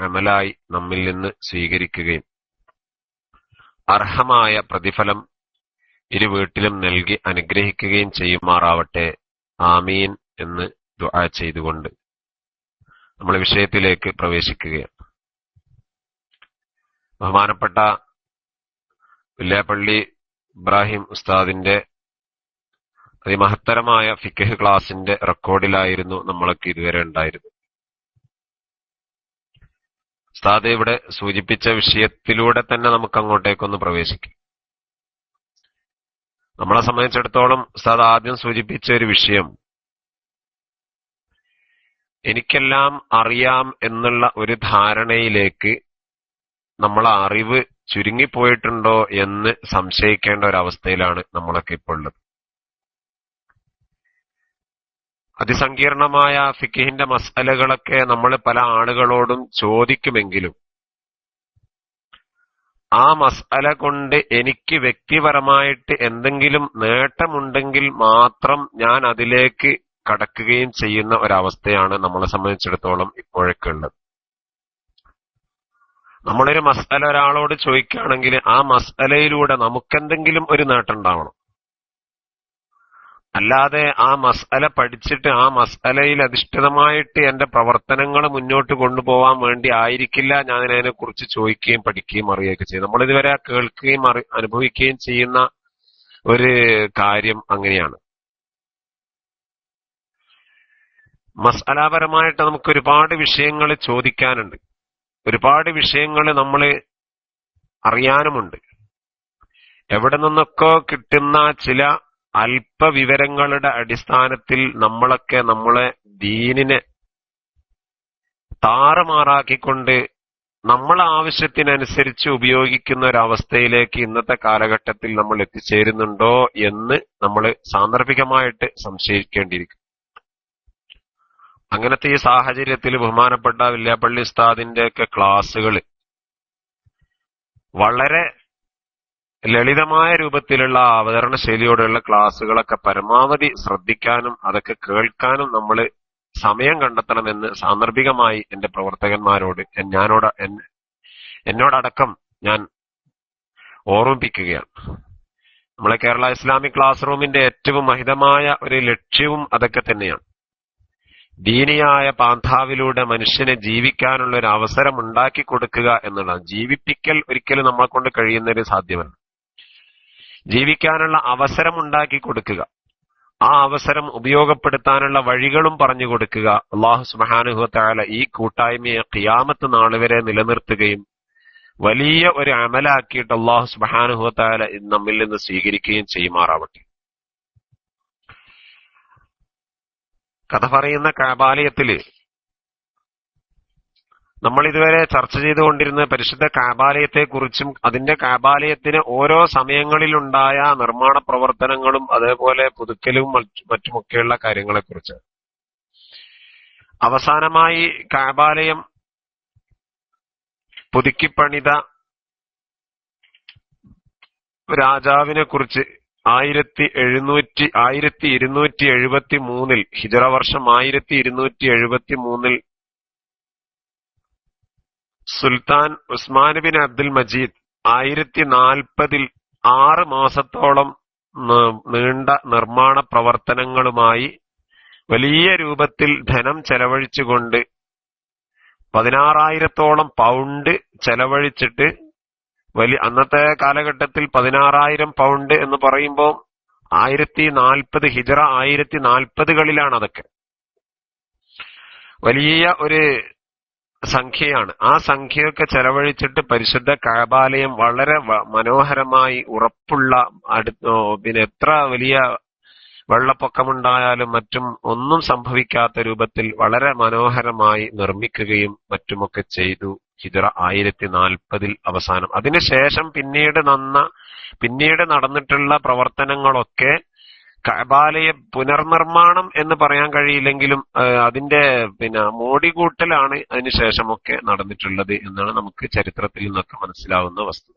അമലായി നമ്മിൽ നിന്ന് സ്വീകരിക്കുകയും അർഹമായ പ്രതിഫലം ഇരു വീട്ടിലും നൽകി അനുഗ്രഹിക്കുകയും ചെയ്യുമാറാവട്ടെ. ആമീൻ എന്ന് ദുആ ചെയ്തുകൊണ്ട് നമ്മൾ വിഷയത്തിലേക്ക് പ്രവേശിക്കുകയാണ്. ബഹുമാനപ്പെട്ട വില്യാപ്പള്ളി ഇബ്രാഹിം ഉസ്താദിന്റെ അതിമഹത്തരമായ ഫിഖ് ക്ലാസിന്റെ റെക്കോർഡിലായിരുന്നു നമ്മളൊക്കെ ഇതുവരെ ഉണ്ടായിരുന്നത്. ഉസ്താദ് ഇവിടെ സൂചിപ്പിച്ച വിഷയത്തിലൂടെ തന്നെ നമുക്ക് അങ്ങോട്ടേക്കൊന്ന് പ്രവേശിക്കാം. നമ്മളെ സംബന്ധിച്ചിടത്തോളം ഉസ്താദ് ആദ്യം സൂചിപ്പിച്ച ഒരു വിഷയം, എനിക്കെല്ലാം അറിയാം എന്നുള്ള ഒരു ധാരണയിലേക്ക് നമ്മളെ അറിവ് ചുരുങ്ങിപ്പോയിട്ടുണ്ടോ എന്ന് സംശയിക്കേണ്ട ഒരവസ്ഥയിലാണ് നമ്മളൊക്കെ ഇപ്പോൾ ഉള്ളത്. അതിസങ്കീർണമായ ഫിഖിന്റെ മസ്അലകളൊക്കെ നമ്മൾ പല ആളുകളോടും ചോദിക്കുമെങ്കിലും ആ മസ്അല കൊണ്ട് എനിക്ക് വ്യക്തിപരമായിട്ട് എന്തെങ്കിലും നേട്ടമുണ്ടെങ്കിൽ മാത്രം ഞാൻ അതിലേക്ക് കടക്കുകയും ചെയ്യുന്ന ഒരവസ്ഥയാണ് നമ്മളെ സംബന്ധിച്ചിടത്തോളം ഇപ്പോഴൊക്കെ ഉള്ളത്. നമ്മളൊരു മസ്അല ഒരാളോട് ചോദിക്കുകയാണെങ്കിൽ ആ മസ്അലയിലൂടെ നമുക്കെന്തെങ്കിലും ഒരു നേട്ടം ഉണ്ടാവണം. അല്ലാതെ ആ മസ്അല പഠിച്ചിട്ട് ആ മസ്അലയിൽ അധിഷ്ഠിതമായിട്ട് എന്റെ പ്രവർത്തനങ്ങൾ മുന്നോട്ട് കൊണ്ടുപോകാൻ വേണ്ടി ആയിരിക്കില്ല ഞാൻ അതിനെ കുറിച്ച് ചോദിക്കുകയും പഠിക്കുകയും അറിയുകയൊക്കെ ചെയ്യും. നമ്മളിതുവരെ കേൾക്കുകയും അനുഭവിക്കുകയും ചെയ്യുന്ന ഒരു കാര്യം അങ്ങനെയാണ്. മസ്അലാപരമായിട്ട് നമുക്ക് ഒരുപാട് വിഷയങ്ങൾ ചോദിക്കാനുണ്ട്, ഒരുപാട് വിഷയങ്ങൾ നമ്മൾ അറിയാനുമുണ്ട്. എവിടെ നിന്നൊക്കെ കിട്ടുന്ന ചില അല്പവിവരങ്ങളുടെ അടിസ്ഥാനത്തിൽ നമ്മളൊക്കെ നമ്മളെ ദീനിനെ താറുമാറാക്കിക്കൊണ്ട് നമ്മളെ ആവശ്യത്തിനനുസരിച്ച് ഉപയോഗിക്കുന്ന ഒരവസ്ഥയിലേക്ക് ഇന്നത്തെ കാലഘട്ടത്തിൽ നമ്മൾ എത്തിച്ചേരുന്നുണ്ടോ എന്ന് നമ്മൾ സാന്ദർഭികമായിട്ട് സംശയിക്കേണ്ടിയിരിക്കും. അങ്ങനത്തെ ഈ സാഹചര്യത്തിൽ ബഹുമാനപ്പെട്ട വില്യാപ്പള്ളി ഉസ്താദിന്റെ ഒക്കെ ക്ലാസ്സുകൾ വളരെ ലളിതമായ രൂപത്തിലുള്ള അവതരണ ശൈലിയോടെയുള്ള ക്ലാസ്സുകളൊക്കെ പരമാവധി ശ്രദ്ധിക്കാനും അതൊക്കെ കേൾക്കാനും നമ്മൾ സമയം കണ്ടെത്തണമെന്ന് സാന്ദർഭികമായി എന്റെ പ്രവർത്തകന്മാരോട് എന്നോടടക്കം ഞാൻ ഓർമ്മിപ്പിക്കുകയാണ്. നമ്മളെ കേരള ഇസ്ലാമിക് ക്ലാസ് റൂമിന്റെ ഏറ്റവും മഹിതമായ ഒരു ലക്ഷ്യവും അതൊക്കെ തന്നെയാണ്. ദീനിയായ പാന്താവിലൂടെ മനുഷ്യനെ ജീവിക്കാനുള്ള ഒരു അവസരം ഉണ്ടാക്കി കൊടുക്കുക എന്നുള്ളതാണ്. ജീവിപ്പിക്കൽ ഒരിക്കലും നമ്മളെ കൊണ്ട് കഴിയുന്നൊരു സാധ്യമല്ല. ജീവിക്കാനുള്ള അവസരം ഉണ്ടാക്കി കൊടുക്കുക, ആ അവസരം ഉപയോഗപ്പെടുത്താനുള്ള വഴികളും പറഞ്ഞു കൊടുക്കുക. അല്ലാഹു സുബ്ഹാനഹു വ തആല ഈ കൂട്ടായ്മയെ ഖിയാമത്ത് നാൾ വരെ നിലനിർത്തുകയും വലിയ ഒരു അമലാക്കിയിട്ട് അല്ലാഹു സുബ്ഹാനഹു വ തആല നമ്മിൽ നിന്ന് സ്വീകരിക്കുകയും ചെയ്യുമാറാവട്ടെ. കഥ പറയുന്ന കഅബാലയത്തില് നമ്മൾ ഇതുവരെ ചർച്ച ചെയ്തുകൊണ്ടിരുന്ന പരിശുദ്ധ കഅബാലയത്തെ കുറിച്ചും അതിന്റെ കഅബാലയത്തിന് ഓരോ സമയങ്ങളിലുണ്ടായ നിർമ്മാണ പ്രവർത്തനങ്ങളും അതേപോലെ പുതുക്കലും മറ്റുമൊക്കെയുള്ള കാര്യങ്ങളെ കുറിച്ച്. അവസാനമായി കഅബാലയം പുതുക്കിപ്പണിത രാജാവിനെ കുറിച്ച് 1273 ഹിജറ വർഷം 1273 സുൽത്താൻ ഉസ്മാൻ ബിൻ അബ്ദുൽ മജീദ് 1040 6 മാസത്തോളം നീണ്ട നിർമ്മാണ പ്രവർത്തനങ്ങളുമായി വലിയ രൂപത്തിൽ ധനം ചെലവഴിച്ചുകൊണ്ട് 16,000-ഓളം പൗണ്ട് ചെലവഴിച്ചിട്ട് അന്നത്തെ കാലഘട്ടത്തിൽ 16,000 പൗണ്ട് എന്ന് പറയുമ്പോൾ 1040 ഹിജറ 1040കളിലാണ്. അതൊക്കെ വലിയ ഒരു സംഖ്യയാണ്. ആ സംഖ്യയൊക്കെ ചെലവഴിച്ചിട്ട് പരിശുദ്ധ കഅബാലയം വളരെ മനോഹരമായി ഉറപ്പുള്ള പിന്നെ എത്ര വലിയ വെള്ളപ്പൊക്കമുണ്ടായാലും മറ്റും ഒന്നും സംഭവിക്കാത്ത രൂപത്തിൽ വളരെ മനോഹരമായി നിർമ്മിക്കുകയും മറ്റുമൊക്കെ ചെയ്തു. ഹിജറ 1040 അവസാനം. അതിനുശേഷം പിന്നീട് നടന്നിട്ടുള്ള പ്രവർത്തനങ്ങളൊക്കെ കഅബാലയ പുനർനിർമ്മാണം എന്ന് പറയാൻ കഴിയില്ലെങ്കിലും അതിന്റെ മോടികൂട്ടലാണ് അതിനുശേഷമൊക്കെ നടന്നിട്ടുള്ളത് എന്നാണ് നമുക്ക് ചരിത്രത്തിൽ നിന്നൊക്കെ മനസ്സിലാവുന്ന വസ്തുത.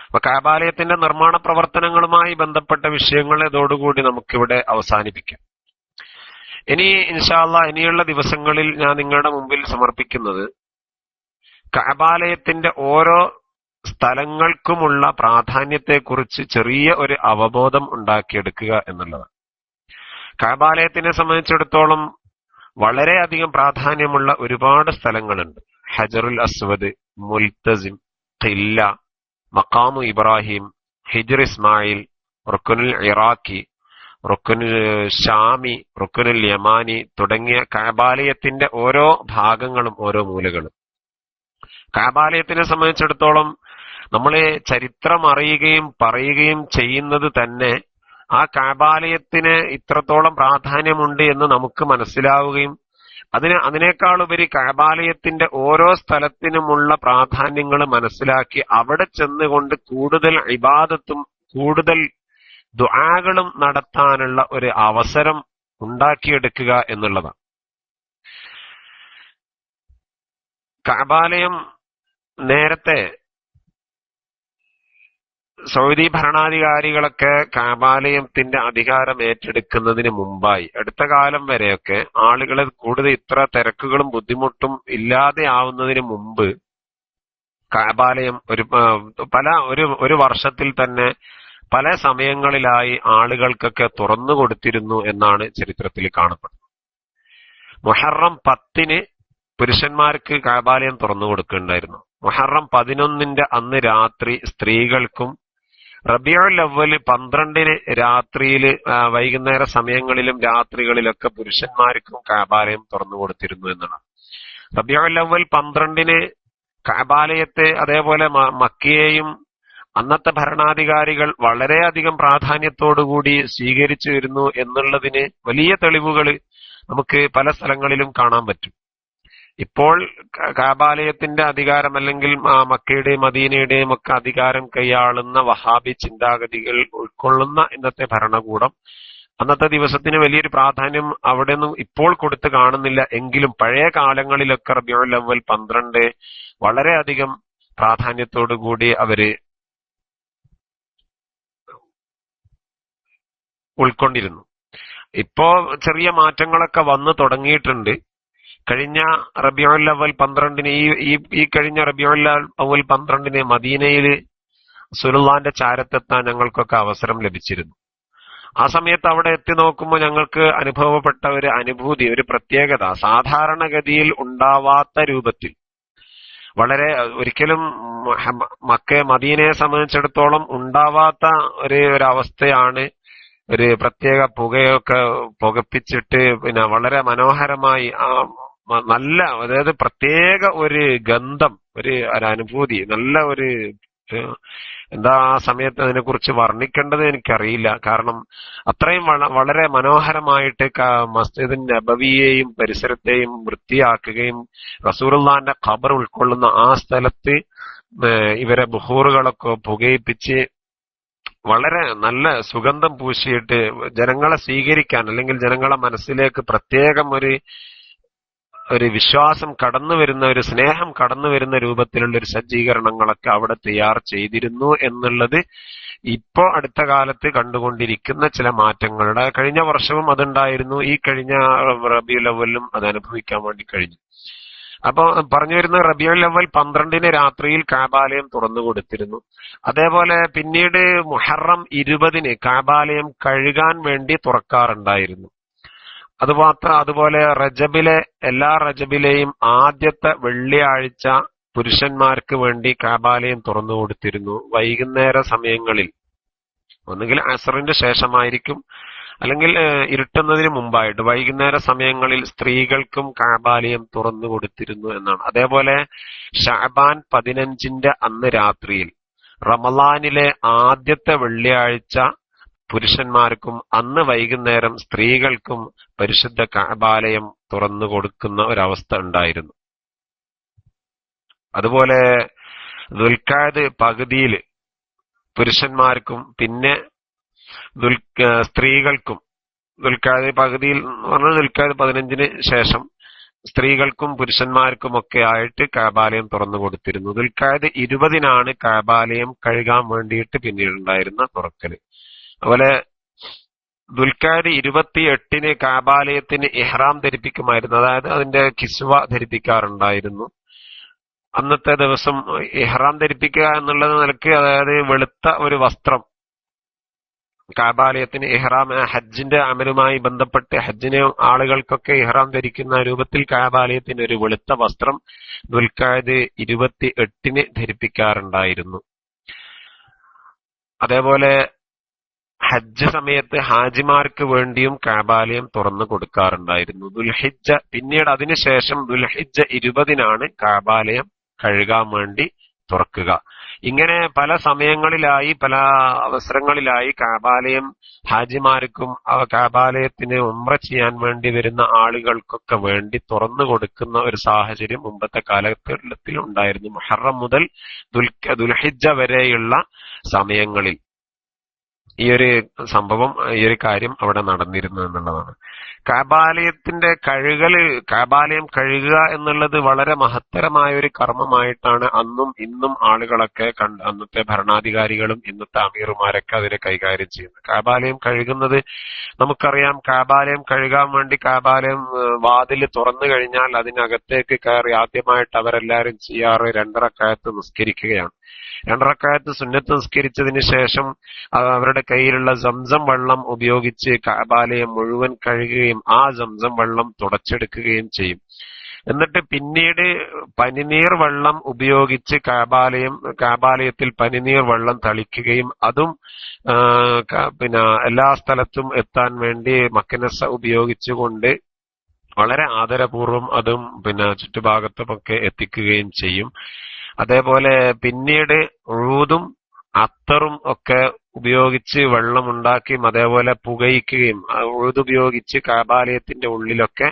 അപ്പൊ കഅബാലയത്തിന്റെ നിർമ്മാണ പ്രവർത്തനങ്ങളുമായി ബന്ധപ്പെട്ട വിഷയങ്ങൾ ഇതോടുകൂടി നമുക്കിവിടെ അവസാനിപ്പിക്കാം. ഇനി ഇൻഷാ അല്ലാഹ് ഇനിയുള്ള ദിവസങ്ങളിൽ ഞാൻ നിങ്ങളുടെ മുമ്പിൽ സമർപ്പിക്കുന്നത് കഅബാലയത്തിന്റെ ഓരോ സ്ഥലങ്ങൾക്കുമുള്ള പ്രാധാന്യത്തെക്കുറിച്ച് ചെറിയ ഒരു അവബോധം ഉണ്ടാക്കിയെടുക്കുക എന്നുള്ളതാണ്. കഅബാലയത്തിനെ സംബന്ധിച്ചിടത്തോളം വളരെയധികം പ്രാധാന്യമുള്ള ഒരുപാട് സ്ഥലങ്ങളുണ്ട്. ഹജറുൽ അസ്വദ്, മുൽത്തസിം, ഖില്ല, മഖാമു ഇബ്രാഹിം, ഹിജ്ർ ഇസ്മായിൽ, റുക്നുൽ ഇറാഖി, റുക്നുൽ ഷാമി, റുക്നുൽ യമാനി തുടങ്ങിയ കഅബാലയത്തിന്റെ ഓരോ ഭാഗങ്ങളും ഓരോ മൂലകളും. കഅബാലയത്തിനെ സംബന്ധിച്ചിടത്തോളം നമ്മൾ ചരിത്രം അറിയുകയും പറയുകയും ചെയ്യുന്നത് തന്നെ ആ കഅബാലയത്തിന് ഇത്രത്തോളം പ്രാധാന്യമുണ്ട് എന്ന് നമുക്ക് മനസ്സിലാവുകയും അതിനേക്കാൾ ഉപരി കഅബാലയത്തിന്റെ ഓരോ സ്ഥലത്തിനുമുള്ള പ്രാധാന്യങ്ങൾ മനസ്സിലാക്കി അവിടെ ചെന്നുകൊണ്ട് കൂടുതൽ ഇബാദത്തും കൂടുതൽ ദുആകളും നടത്താനുള്ള ഒരു അവസരം ഉണ്ടാക്കിയെടുക്കുക എന്നുള്ളതാണ്. കഅബാലയം നേരത്തെ സൗദി ഭരണാധികാരികളൊക്കെ കഅബാലയത്തിന്റെ അധികാരം ഏറ്റെടുക്കുന്നതിന് മുമ്പായി അടുത്ത കാലം വരെയൊക്കെ ആളുകളെ കൂടുതൽ ഇത്ര തിരക്കുകളും ബുദ്ധിമുട്ടും ഇല്ലാതെ ആവുന്നതിന് മുമ്പ് കഅബാലയം ഒരു വർഷത്തിൽ തന്നെ പല സമയങ്ങളിലായി ആളുകൾക്കൊക്കെ തുറന്നു കൊടുത്തിരുന്നു എന്നാണ് ചരിത്രത്തിൽ കാണപ്പെടുന്നത്. മുഹറം 10 പുരുഷന്മാർക്ക് കഅബാലയം തുറന്നു കൊടുക്കുന്നുണ്ടായിരുന്നു. മുഹറം 11 അന്ന് രാത്രി സ്ത്രീകൾക്കും, റബീഉൽ അവ്വൽ 12 രാത്രിയിൽ വൈകുന്നേര സമയങ്ങളിലും രാത്രികളിലൊക്കെ പുരുഷന്മാർക്കും കഅബാലയം തുറന്നു കൊടുത്തിരുന്നു എന്നാണ്. റബീഉൽ അവ്വൽ 12 കഅബാലയത്തെ അതേപോലെ മക്കയെയും അന്നത്തെ ഭരണാധികാരികൾ വളരെയധികം പ്രാധാന്യത്തോടുകൂടി സ്വീകരിച്ചു വരുന്നു എന്നുള്ളതിന് വലിയ തെളിവുകൾ നമുക്ക് പല സ്ഥലങ്ങളിലും കാണാൻ പറ്റും. ഇപ്പോൾ കഅബാലയത്തിന്റെ അധികാരം അല്ലെങ്കിൽ മക്കയുടെയും മദീനയുടെയും ഒക്കെ അധികാരം കൈയാളുന്ന വഹാബി ചിന്താഗതികൾ ഉൾക്കൊള്ളുന്ന ഇന്നത്തെ ഭരണകൂടം അന്നത്തെ ദിവസത്തിന് വലിയൊരു പ്രാധാന്യം അവിടെ നിന്നും ഇപ്പോൾ കൊടുത്ത് കാണുന്നില്ല. എങ്കിലും പഴയ കാലങ്ങളിലൊക്കെ റബീഉൽ അവ്വൽ 12 വളരെയധികം പ്രാധാന്യത്തോടുകൂടി അവര് ഉൾക്കൊണ്ടിരുന്നു. ഇപ്പോ ചെറിയ മാറ്റങ്ങളൊക്കെ വന്നു തുടങ്ങിയിട്ടുണ്ട്. കഴിഞ്ഞ റബീഉൽ അവ്വൽ 12 ഈ കഴിഞ്ഞ റബീഉൽ അവ്വൽ 12 മദീനയിൽ റസൂലുള്ളാഹിന്റെ ചാരത്തെത്താൻ ഞങ്ങൾക്കൊക്കെ അവസരം ലഭിച്ചിരുന്നു. ആ സമയത്ത് അവിടെ എത്തി നോക്കുമ്പോൾ ഞങ്ങൾക്ക് അനുഭവപ്പെട്ട ഒരു അനുഭൂതി, ഒരു പ്രത്യേകത സാധാരണഗതിയിൽ ഉണ്ടാവാത്ത രൂപത്തിൽ വളരെ ഒരിക്കലും മദീനയെ സംബന്ധിച്ചിടത്തോളം ഉണ്ടാവാത്ത ഒരവസ്ഥയാണ്. ഒരു പ്രത്യേക പുകയൊക്കെ പുകപ്പിച്ചിട്ട് പിന്നെ വളരെ മനോഹരമായി നല്ല, അതായത് പ്രത്യേക ഒരു ഗന്ധം, ഒരു അനുഭൂതി, നല്ല ഒരു എന്താ ആ സമയത്ത് അതിനെ കുറിച്ച് വർണ്ണിക്കേണ്ടത് എനിക്കറിയില്ല. കാരണം അത്രയും വളരെ മനോഹരമായിട്ട് മസ്ജിദ് നബവിയെയും പരിസരത്തെയും വൃത്തിയാക്കുകയും റസൂലുള്ളാഹിന്റെ ഖബർ ഉൾക്കൊള്ളുന്ന ആ സ്ഥലത്ത് ഇവരെ ബുഖൂറുകളൊക്കെ പുകയിപ്പിച്ച് വളരെ നല്ല സുഗന്ധം പൂശിയിട്ട് ജനങ്ങളെ സ്വീകരിക്കാൻ, അല്ലെങ്കിൽ ജനങ്ങളെ മനസ്സിലേക്ക് പ്രത്യേകം ഒരു വിശ്വാസം കടന്നു വരുന്ന, ഒരു സ്നേഹം കടന്നു വരുന്ന രൂപത്തിലുള്ള ഒരു സജ്ജീകരണങ്ങളൊക്കെ അവിടെ തയ്യാർ ചെയ്തിരുന്നു എന്നുള്ളത് ഇപ്പോ അടുത്ത കാലത്ത് കണ്ടുകൊണ്ടിരിക്കുന്ന ചില മാറ്റങ്ങളുടെ. കഴിഞ്ഞ വർഷവും അതുണ്ടായിരുന്നു, ഈ കഴിഞ്ഞ റബീഉൽ അവ്വലിലും അത് അനുഭവിക്കാൻ വേണ്ടി കഴിഞ്ഞു. അപ്പൊ പറഞ്ഞു വരുന്ന റബീഉൽ അവ്വൽ 12 രാത്രിയിൽ കഅബാലയം തുറന്നു കൊടുത്തിരുന്നു. അതേപോലെ പിന്നീട് മുഹറം 20 കഅബാലയം കഴുകാൻ വേണ്ടി തുറക്കാറുണ്ടായിരുന്നു. അതുപോലെ എല്ലാ റജബിലെയും ആദ്യത്തെ വെള്ളിയാഴ്ച പുരുഷന്മാർക്ക് വേണ്ടി കഅബാലയം തുറന്നു കൊടുത്തിരുന്നു. വൈകുന്നേര സമയങ്ങളിൽ ഒന്നുകിൽ അസ്റിന്റെ ശേഷമായിരിക്കും, അല്ലെങ്കിൽ ഇരുട്ടുന്നതിന് മുമ്പായിട്ട് വൈകുന്നേര സമയങ്ങളിൽ സ്ത്രീകൾക്കും കഅബാലയം തുറന്നു കൊടുത്തിരുന്നു എന്നാണ്. അതേപോലെ ശഅബാൻ 15 അന്ന് രാത്രിയിൽ റമളാനിലെ ആദ്യത്തെ വെള്ളിയാഴ്ച പുരുഷന്മാർക്കും അന്ന് വൈകുന്നേരം സ്ത്രീകൾക്കും പരിശുദ്ധ കഅബാലയം തുറന്നു കൊടുക്കുന്ന ഒരവസ്ഥ ഉണ്ടായിരുന്നു. അതുപോലെ ദുൽഖഅദ് പകുതിയിൽ പുരുഷന്മാർക്കും പിന്നെ സ്ത്രീകൾക്കും, ദുൽഖഅദ് പകുതിയിൽ പറഞ്ഞാൽ ദുൽഖഅദ് 15 ശേഷം സ്ത്രീകൾക്കും പുരുഷന്മാർക്കും ഒക്കെ ആയിട്ട് കഅബാലയം തുറന്നു കൊടുത്തിരുന്നു. ദുൽഖഅദ് 20 കഅബാലയം കഴുകാൻ വേണ്ടിയിട്ട് പിന്നീടുണ്ടായിരുന്ന തുറക്കല്. അതുപോലെ ദുൽഖഅദ് 28 കഅബാലയത്തിന് ഇഹ്റാം ധരിപ്പിക്കുമായിരുന്നു, അതായത് അതിന്റെ കിസ്വ ധരിപ്പിക്കാറുണ്ടായിരുന്നു. അന്നത്തെ ദിവസം ഇഹ്റാം ധരിപ്പിക്കുക എന്നുള്ളത് നിലക്ക്, അതായത് വെളുത്ത ഒരു വസ്ത്രം കഅബാലയത്തിന് ഇഹ്റാം ഹജ്ജിന്റെ അമലുമായി ബന്ധപ്പെട്ട് ഹജ്ജിന് ആളുകൾക്കൊക്കെ ഇഹ്റാം ധരിക്കുന്ന രൂപത്തിൽ കഅബാലയത്തിന് ഒരു വെളുത്ത വസ്ത്രം ദുൽഖഅദ് 28 ധരിപ്പിക്കാറുണ്ടായിരുന്നു. അതേപോലെ ഹജ്ജ് സമയത്ത് ഹാജിമാർക്ക് വേണ്ടിയും കഅബാലയം തുറന്നു കൊടുക്കാറുണ്ടായിരുന്നു. പിന്നീട് അതിനുശേഷം ദുൽഹിജ്ജ 20 കഅബാലയം കഴുകാൻ വേണ്ടി തുറക്കുക. ഇങ്ങനെ പല സമയങ്ങളിലായി, പല അവസരങ്ങളിലായി കഅബാലയം ഹാജിമാർക്കും കഅബാലയത്തിന് ഉംറ ചെയ്യാൻ വേണ്ടി വരുന്ന ആളുകൾക്കൊക്കെ വേണ്ടി തുറന്നു കൊടുക്കുന്ന ഒരു സാഹചര്യം മുമ്പത്തെ കാലഘട്ടത്തിൽ ഉണ്ടായിരുന്നു. മുഹറം മുതൽ ദുൽഹിജ്ജ വരെയുള്ള സമയങ്ങളിൽ ഈ ഒരു സംഭവം, ഈ ഒരു കാര്യം അവിടെ നടന്നിരുന്നു എന്നുള്ളതാണ്. കഅബാലയം കഴുകുക എന്നുള്ളത് വളരെ മഹത്തരമായ ഒരു കർമ്മമായിട്ടാണ് അന്നും ഇന്നും ആളുകളൊക്കെ അന്നത്തെ ഭരണാധികാരികളും ഇന്നത്തെ അമീറുമാരൊക്കെ അതിനെ കൈകാര്യം ചെയ്യുന്നത്. കഅബാലയം കഴുകുന്നത് നമുക്കറിയാം. കഅബാലയം കഴുകാൻ വേണ്ടി കഅബാലയം വാതില് തുറന്നു കഴിഞ്ഞാൽ അതിനകത്തേക്ക് കയറി ആദ്യമായിട്ട് അവരെല്ലാരും ചെയ്യാറ് 2 റക്അത്ത് നിസ്കരിക്കുകയാണ്. 2 റക്അത്ത് സുന്നത്ത് നിസ്കരിച്ചതിന് ശേഷം അവരുടെ കയ്യിലുള്ള സംസം വെള്ളം ഉപയോഗിച്ച് കഅബാലയം മുഴുവൻ കഴുകുകയും ആ സംസം വെള്ളം തുടച്ചെടുക്കുകയും ചെയ്യും. എന്നിട്ട് പിന്നീട് പനിനീർ വെള്ളം ഉപയോഗിച്ച് കഅബാലയത്തിൽ പനിനീർ വെള്ളം തളിക്കുകയും അതും എല്ലാ സ്ഥലത്തും എത്താൻ വേണ്ടി മക്കനസ ഉപയോഗിച്ചുകൊണ്ട് വളരെ ആദരപൂർവ്വം അതും ചുറ്റുഭാഗത്തുമൊക്കെ എത്തിക്കുകയും ചെയ്യും. അതേപോലെ പിന്നീട് ഉഴൂദും അത്തറും ഒക്കെ ഉപയോഗിച്ച് വെള്ളമുണ്ടാക്കുകയും അതേപോലെ പുകയിക്കുകയും ഉഴുത് ഉപയോഗിച്ച് കഅബാലയത്തിന്റെ ഉള്ളിലൊക്കെ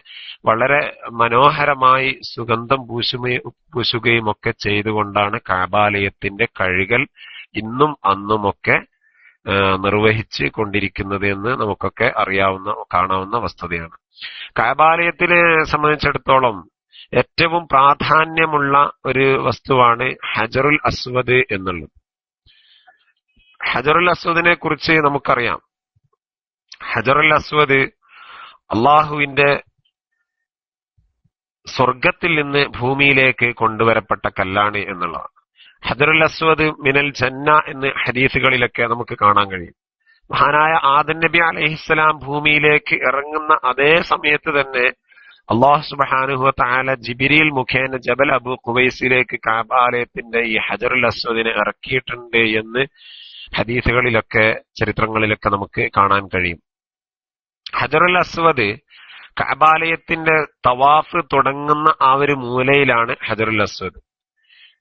വളരെ മനോഹരമായി സുഗന്ധം പൂശുകയും ഒക്കെ ചെയ്തുകൊണ്ടാണ് കഅബാലയത്തിന്റെ കഴുകൽ ഇന്നും അന്നുമൊക്കെ നിർവഹിച്ച് കൊണ്ടിരിക്കുന്നത് എന്ന് നമുക്കൊക്കെ കാണാവുന്ന വസ്തുതയാണ്. കഅബാലയത്തിനെ സംബന്ധിച്ചിടത്തോളം ഏറ്റവും പ്രാധാന്യമുള്ള ഒരു വസ്തുവാണ് ഹജറുൽ അസ്വദ് എന്നുള്ളത്. ഹജറുൽ അസ്വദിനെ കുറിച്ച് നമുക്കറിയാം. ഹജറുൽ അസ്വദ് അള്ളാഹുവിന്റെ സ്വർഗത്തിൽ നിന്ന് ഭൂമിയിലേക്ക് കൊണ്ടുവരപ്പെട്ട കല്ലാണ് എന്നുള്ളതാണ്. ഹജറുൽ അസ്വദ് മിനൽ ജന്ന എന്ന് ഹദീസുകളിലൊക്കെ നമുക്ക് കാണാൻ കഴിയും. മഹാനായ ആദം നബി അലൈഹിസ്സലാം ഭൂമിയിലേക്ക് ഇറങ്ങുന്ന അതേ സമയത്ത് തന്നെ അല്ലാഹു സുബ്ഹാനഹു വ തആല ജിബ്രീൽ മുഖേന ജബൽ അബൂ ഖുവൈസിലേക്ക് കഅബാലയത്തിന്റെ ഈ ഹജറുൽ അസ്വദിനെ ഇറക്കിയിട്ടുണ്ട് എന്ന് ഹദീസുകളിലൊക്കെ ചരിത്രങ്ങളിലൊക്കെ നമുക്ക് കാണാൻ കഴിയും. ഹജറുൽ അസ്വദ് കഅബാലയത്തിന്റെ തവാഫ് തുടങ്ങുന്ന ആ ഒരു മൂലയിലാണ് ഹജറുൽ അസ്വദ്.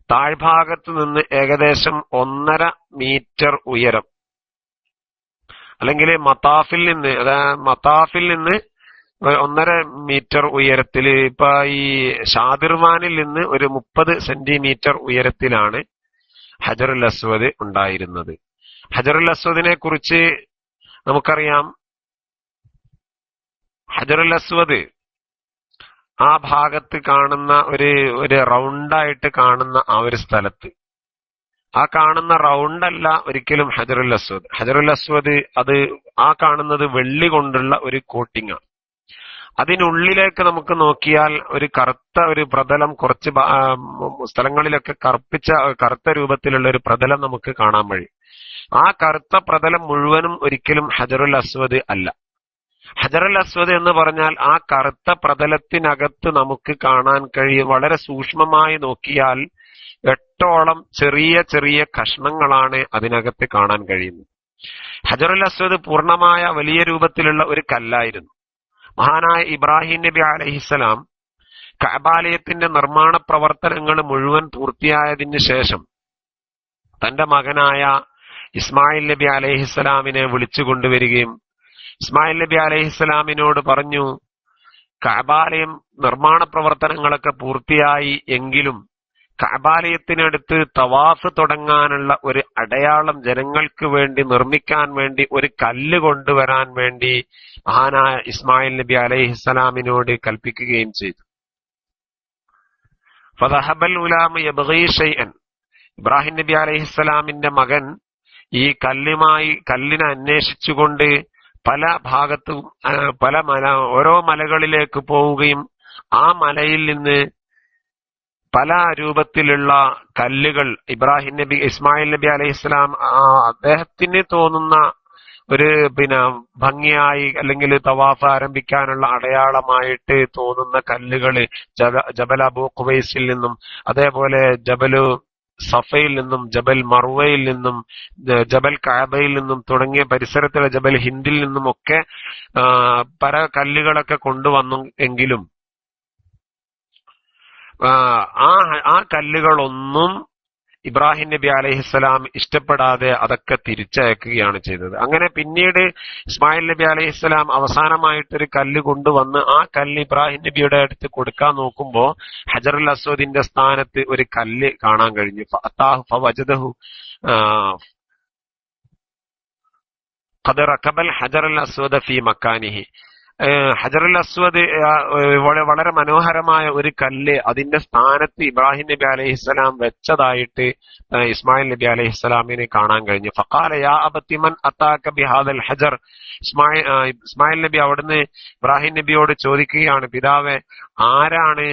താഴ്ഭാഗത്ത് നിന്ന് ഏകദേശം 1.5 മീറ്റർ ഉയരം, അല്ലെങ്കിൽ മതാഫിൽ നിന്ന് 1.5 മീറ്റർ ഉയരത്തിൽ, ഇപ്പൊ ഈ ഷാദിർവാനിൽ നിന്ന് ഒരു 30 സെന്റിമീറ്റർ ഉയരത്തിലാണ് ഹജറുൽ അസ്വദ് ഉണ്ടായിരുന്നത്. ഹജറുൽ അസ്വദിനെ കുറിച്ച് നമുക്കറിയാം. ഹജറുൽ അസ്വദ് ആ ഭാഗത്ത് കാണുന്ന ഒരു റൗണ്ടായിട്ട് കാണുന്ന ആ ഒരു സ്ഥലത്ത്, ആ കാണുന്ന റൗണ്ടല്ല ഒരിക്കലും ഹജറുൽ അസ്വദ്. ഹജറുൽ അസ്വദ് അത് ആ കാണുന്നത് വെള്ളി കൊണ്ടുള്ള ഒരു കോട്ടിങ്ങാണ്. അതിനുള്ളിലേക്ക് നമുക്ക് നോക്കിയാൽ ഒരു കറുത്ത ഒരു പ്രതലം, കുറച്ച് സ്ഥലങ്ങളിലൊക്കെ കറുത്ത രൂപത്തിലുള്ള ഒരു പ്രതലം നമുക്ക് കാണാൻ കഴിയും. ആ കറുത്ത പ്രതലം മുഴുവനും ഒരിക്കലും ഹജറുൽ അസ്വദ് അല്ല. ഹജറുൽ അസ്വദ് എന്ന് പറഞ്ഞാൽ ആ കറുത്ത പ്രതലത്തിനകത്ത് നമുക്ക് കാണാൻ കഴിയും, വളരെ സൂക്ഷ്മമായി നോക്കിയാൽ 8ഓളം ചെറിയ ചെറിയ കഷ്ണങ്ങളാണ് അതിനകത്ത് കാണാൻ കഴിയുന്നത്. ഹജറുൽ അസ്വദ് പൂർണ്ണമായ വലിയ രൂപത്തിലുള്ള ഒരു കല്ലായിരുന്നു. മഹാനായ ഇബ്രാഹിം നബി അലൈഹിസ്സലാം കഅബാലയത്തിന്റെ നിർമ്മാണ പ്രവർത്തനങ്ങൾ മുഴുവൻ പൂർത്തിയായതിനു ശേഷം തന്റെ മകനായ ഇസ്മായിൽ നബി അലൈഹിസ്സലാമിനെ വിളിച്ചു കൊണ്ടുവരികയും ഇസ്മായിൽ നബി അലൈഹിസ്സലാമിനോട് പറഞ്ഞു, കഅബാലയം നിർമ്മാണ പ്രവർത്തനങ്ങളൊക്കെ പൂർത്തിയായി എങ്കിലും കഅബാലയത്തിനടുത്ത് തവാഫ് തുടങ്ങാനുള്ള ഒരു അടയാളം ജനങ്ങൾക്ക് വേണ്ടി നിർമ്മിക്കാൻ വേണ്ടി ഒരു കല്ല് കൊണ്ടുവരാൻ വേണ്ടി മഹാനായ ഇസ്മായിൽ നബി അലൈഹിസ്സലാമിനോട് കൽപ്പിക്കുകയും ചെയ്തു. ഫദഹബൽ ഉലാമ യബ്ഗി ഷൈഅൻ, ഇബ്രാഹിം നബി അലൈഹിസ്സലാമിന്റെ മകൻ ഈ കല്ലിനെ അന്വേഷിച്ചുകൊണ്ട് പല ഭാഗത്തും ഓരോ മലകളിലേക്ക് പോവുകയും ആ മലയിൽ നിന്ന് പല രൂപത്തിലുള്ള കല്ലുകൾ ഇബ്രാഹിം നബി ഇസ്മായിൽ നബി അലൈഹിസ്സലാം അദ്ദേഹത്തിന് തോന്നുന്ന ഒരു ഭംഗിയായി അല്ലെങ്കിൽ തവാഫ് ആരംഭിക്കാനുള്ള അടയാളമായിട്ട് തോന്നുന്ന കല്ലുകള് ജബൽ അബൂ ഖുബൈസിൽ നിന്നും, അതേപോലെ ജബലു സഫയിൽ നിന്നും, ജബൽ മർവയിൽ നിന്നും, ജബൽ കഅബയിൽ നിന്നും തുടങ്ങിയ പരിസരത്തുള്ള ജബൽ ഹിന്ദിൽ നിന്നും ഒക്കെ പല കല്ലുകളൊക്കെ കൊണ്ടുവന്നു എങ്കിലും ആ കല്ലുകളൊന്നും ഇബ്രാഹിം നബി അലൈഹിസ്സലാം ഇഷ്ടപ്പെടാതെ അതൊക്കെ തിരിച്ചയക്കുകയാണ് ചെയ്തത്. അങ്ങനെ പിന്നീട് ഇസ്മായിൽ നബി അലൈഹിസ്സലാം അവസാനമായിട്ടൊരു കല്ല് കൊണ്ടുവന്ന് ആ കല്ല് ഇബ്രാഹിം നബിയുടെ അടുത്ത് കൊടുക്കാൻ നോക്കുമ്പോ ഹജറുൽ അസ്വദിന്റെ സ്ഥാനത്ത് ഒരു കല്ല് കാണാൻ കഴിഞ്ഞു. ഫവജദഹു ഖദ് റകബൽ ഹജറുൽ അസ്വദ ഫീ മക്കാനിഹി. ഹജറുൽ അസ്വദ് വളരെ മനോഹരമായ ഒരു കല്ല് അതിന്റെ സ്ഥാനത്ത് ഇബ്രാഹിം നബി അലൈഹിസ്സലാം വെച്ചതായിട്ട് ഇസ്മായിൽ നബി അലൈഹിസ്സലാമിനെ കാണാൻ കഴിഞ്ഞു. ഫഖാല യാ അബതി മൻ അതാക ബിഹാദൽ ഹജർ. ഇസ്മായിൽ നബി അവിടുന്ന് ഇബ്രാഹിം നബിയോട് ചോദിക്കുകയാണ്, പിതാവേ, ആരാണ്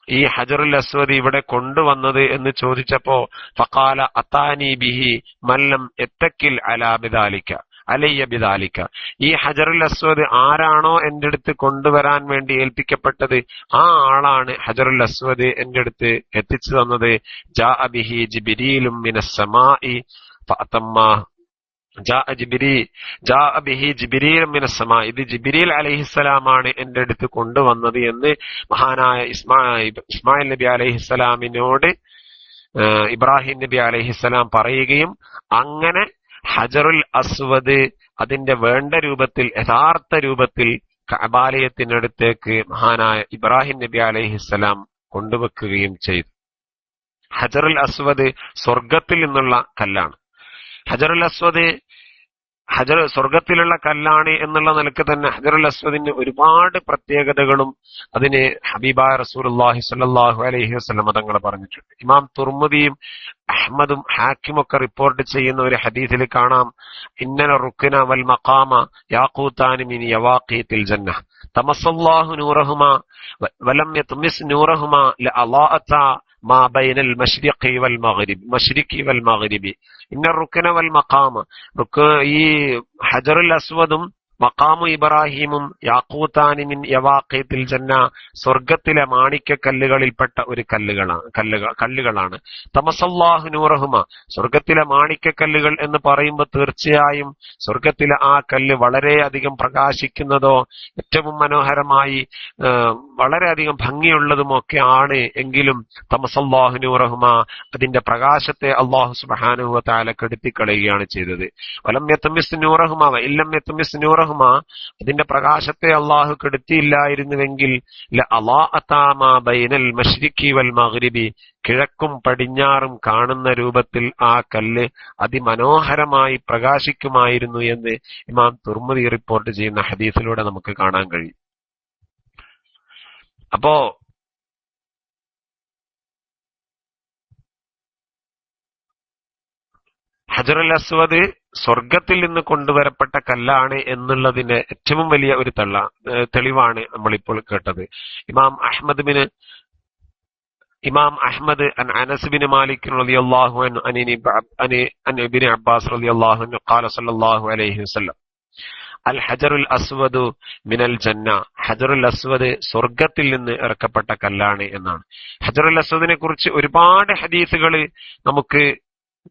ഈ ഹജറുൽ അസ്വദ് ഇവിടെ കൊണ്ടുവന്നത് എന്ന് ചോദിച്ചപ്പോ ഫഖാല അതാനി ബിഹി മല്ലം എത്തക്കിൽ അലാ ബിദാലിക അലയ്യ ബിദാലിക. ഈ ഹജറുൽ അസ്വദ് ആരാണോ എന്റെ അടുത്ത് കൊണ്ടുവരാൻ വേണ്ടി ഏൽപ്പിക്കപ്പെട്ടത് ആ ആളാണ് ഹജറുൽ അസ്വദ് എന്റെ അടുത്ത് എത്തിച്ചു തന്നത്. ജാഅ ബിഹി ജിബ്രീലും മിനസ് സമാഇ ഫഅതമ്മ. ഇത് ജിബ്രീൽ അലൈഹിസ്സലാമാണ് എന്റെ അടുത്ത് കൊണ്ടുവന്നത് എന്ന് മഹാനായ ഇസ്മായിൽ നബി അലൈഹിസ്സലാമിനോട് ഇബ്രാഹിം നബി അലൈഹിസ്സലാം പറയുകയും അങ്ങനെ ഹജറുൽ അസ്വദ് അതിന്റെ വേണ്ട രൂപത്തിൽ, യഥാർത്ഥ രൂപത്തിൽ കഅബാലയത്തിനടുത്തേക്ക് മഹാനായ ഇബ്രാഹിം നബി അലൈഹിസ്സലാം കൊണ്ടുവെക്കുകയും ചെയ്തു. ഹജറുൽ അസ്വദ് സ്വർഗത്തിൽ നിന്നുള്ള കല്ലാണ്. ഹജറുൽ അസ്വദ് സ്വർഗത്തിലുള്ള കല്ലാണ് എന്നുള്ള നിലക്ക് തന്നെ ഹജറുൽ അസ്വദിന് ഒരുപാട് പ്രത്യേകതകളും അതിന് ഹബീബായ റസൂലുള്ളാഹി സ്വല്ലല്ലാഹു അലൈഹി വസല്ലം തങ്ങൾ പറഞ്ഞിട്ടുണ്ട്. ഇമാം തുർമുദിയും അഹ്മദും ഹാക്കിമൊക്കെ റിപ്പോർട്ട് ചെയ്യുന്ന ഒരു ഹദീസിൽ കാണാം, ഇന്നൽ റുക്ന വൽ മഖാമ യാഖൂതാനി മിൻ യവാഖീതിൽ ജന്ന തമസ്സല്ലാഹു നൂറഹുമാ വലം യത്മിസ് നൂറഹുമാ ലഅളാഅത മാ ബൈനൽ മശ്രിഖി വൽ മഗ്രിബി ഇന്ന റുക്ന വൽ മഖാമ. ഈ ഹജറുൽ അസ്വദും മഖാമു ഇബ്രാഹിമും യാഖൂതാനി മിൻ യവാഖീതിൽ ജന്ന സ്വർഗത്തിലെ മാണിക്യക്കല്ലുകളിൽപ്പെട്ട ഒരു കല്ലുകളാണ്. തമസ്സല്ലാഹു നൂറഹുമ സ്വർഗത്തിലെ മാണിക്യക്കല്ലുകൾ എന്ന് പറയുമ്പോൾ തീർച്ചയായും സ്വർഗത്തിലെ ആ കല്ല് വളരെയധികം പ്രകാശിക്കുന്നതോ ഏറ്റവും മനോഹരമായി വളരെയധികം ഭംഗിയുള്ളതുമൊക്കെ ആണ്. എങ്കിലും തമസ്സല്ലാഹു നൂറഹുമ അതിന്റെ പ്രകാശത്തെ അല്ലാഹു സുബ്ഹാനഹു വ തആല കെടുത്തിക്കളയുകയാണ് ചെയ്തത്. വലം യത്മിസ് നൂറഹുമ വഇല്ലം യത്മിസ് നൂറഹുമ അതിന്റെ പ്രകാശത്തെ അള്ളാഹു കെടുത്തിയില്ലായിരുന്നുവെങ്കിൽ ബൈനൽ മശ്രിഖി വൽ മഗ്രിബി കിഴക്കും പടിഞ്ഞാറും കാണുന്ന രൂപത്തിൽ ആ കല്ല് അതിമനോഹരമായി പ്രകാശിക്കുമായിരുന്നു എന്ന് ഇമാം തുർമുദി റിപ്പോർട്ട് ചെയ്യുന്ന ഹദീസിലൂടെ നമുക്ക് കാണാൻ കഴിയും. അപ്പോ ഹജറുൽ അസ്വദ് സ്വർഗത്തിൽ നിന്ന് കൊണ്ടുവരപ്പെട്ട കല്ലാണ് എന്നുള്ളതിന്റെ ഏറ്റവും വലിയ ഒരു തെളിവാണ് നമ്മളിപ്പോൾ കേട്ടത്. ഇമാം അഹ്മദ് അനസ് ബിൻ മാലിക് റളിയല്ലാഹു അൻഹു അൻ ഇബ്നു അബ്ബാസ് റളിയല്ലാഹു അൻഹു ഖാല സല്ലല്ലാഹു അലൈഹി വസല്ലം അൽ ഹജറുൽ അസ്വദു മിനൽ ജന്ന. ഹജറുൽ അസ്വദ് സ്വർഗത്തിൽ നിന്ന് ഇറക്കപ്പെട്ട കല്ലാണ് എന്നാണ്. ഹജറുൽ അസ്വദിനെ കുറിച്ച് ഒരുപാട് ഹദീസുകൾ നമുക്ക്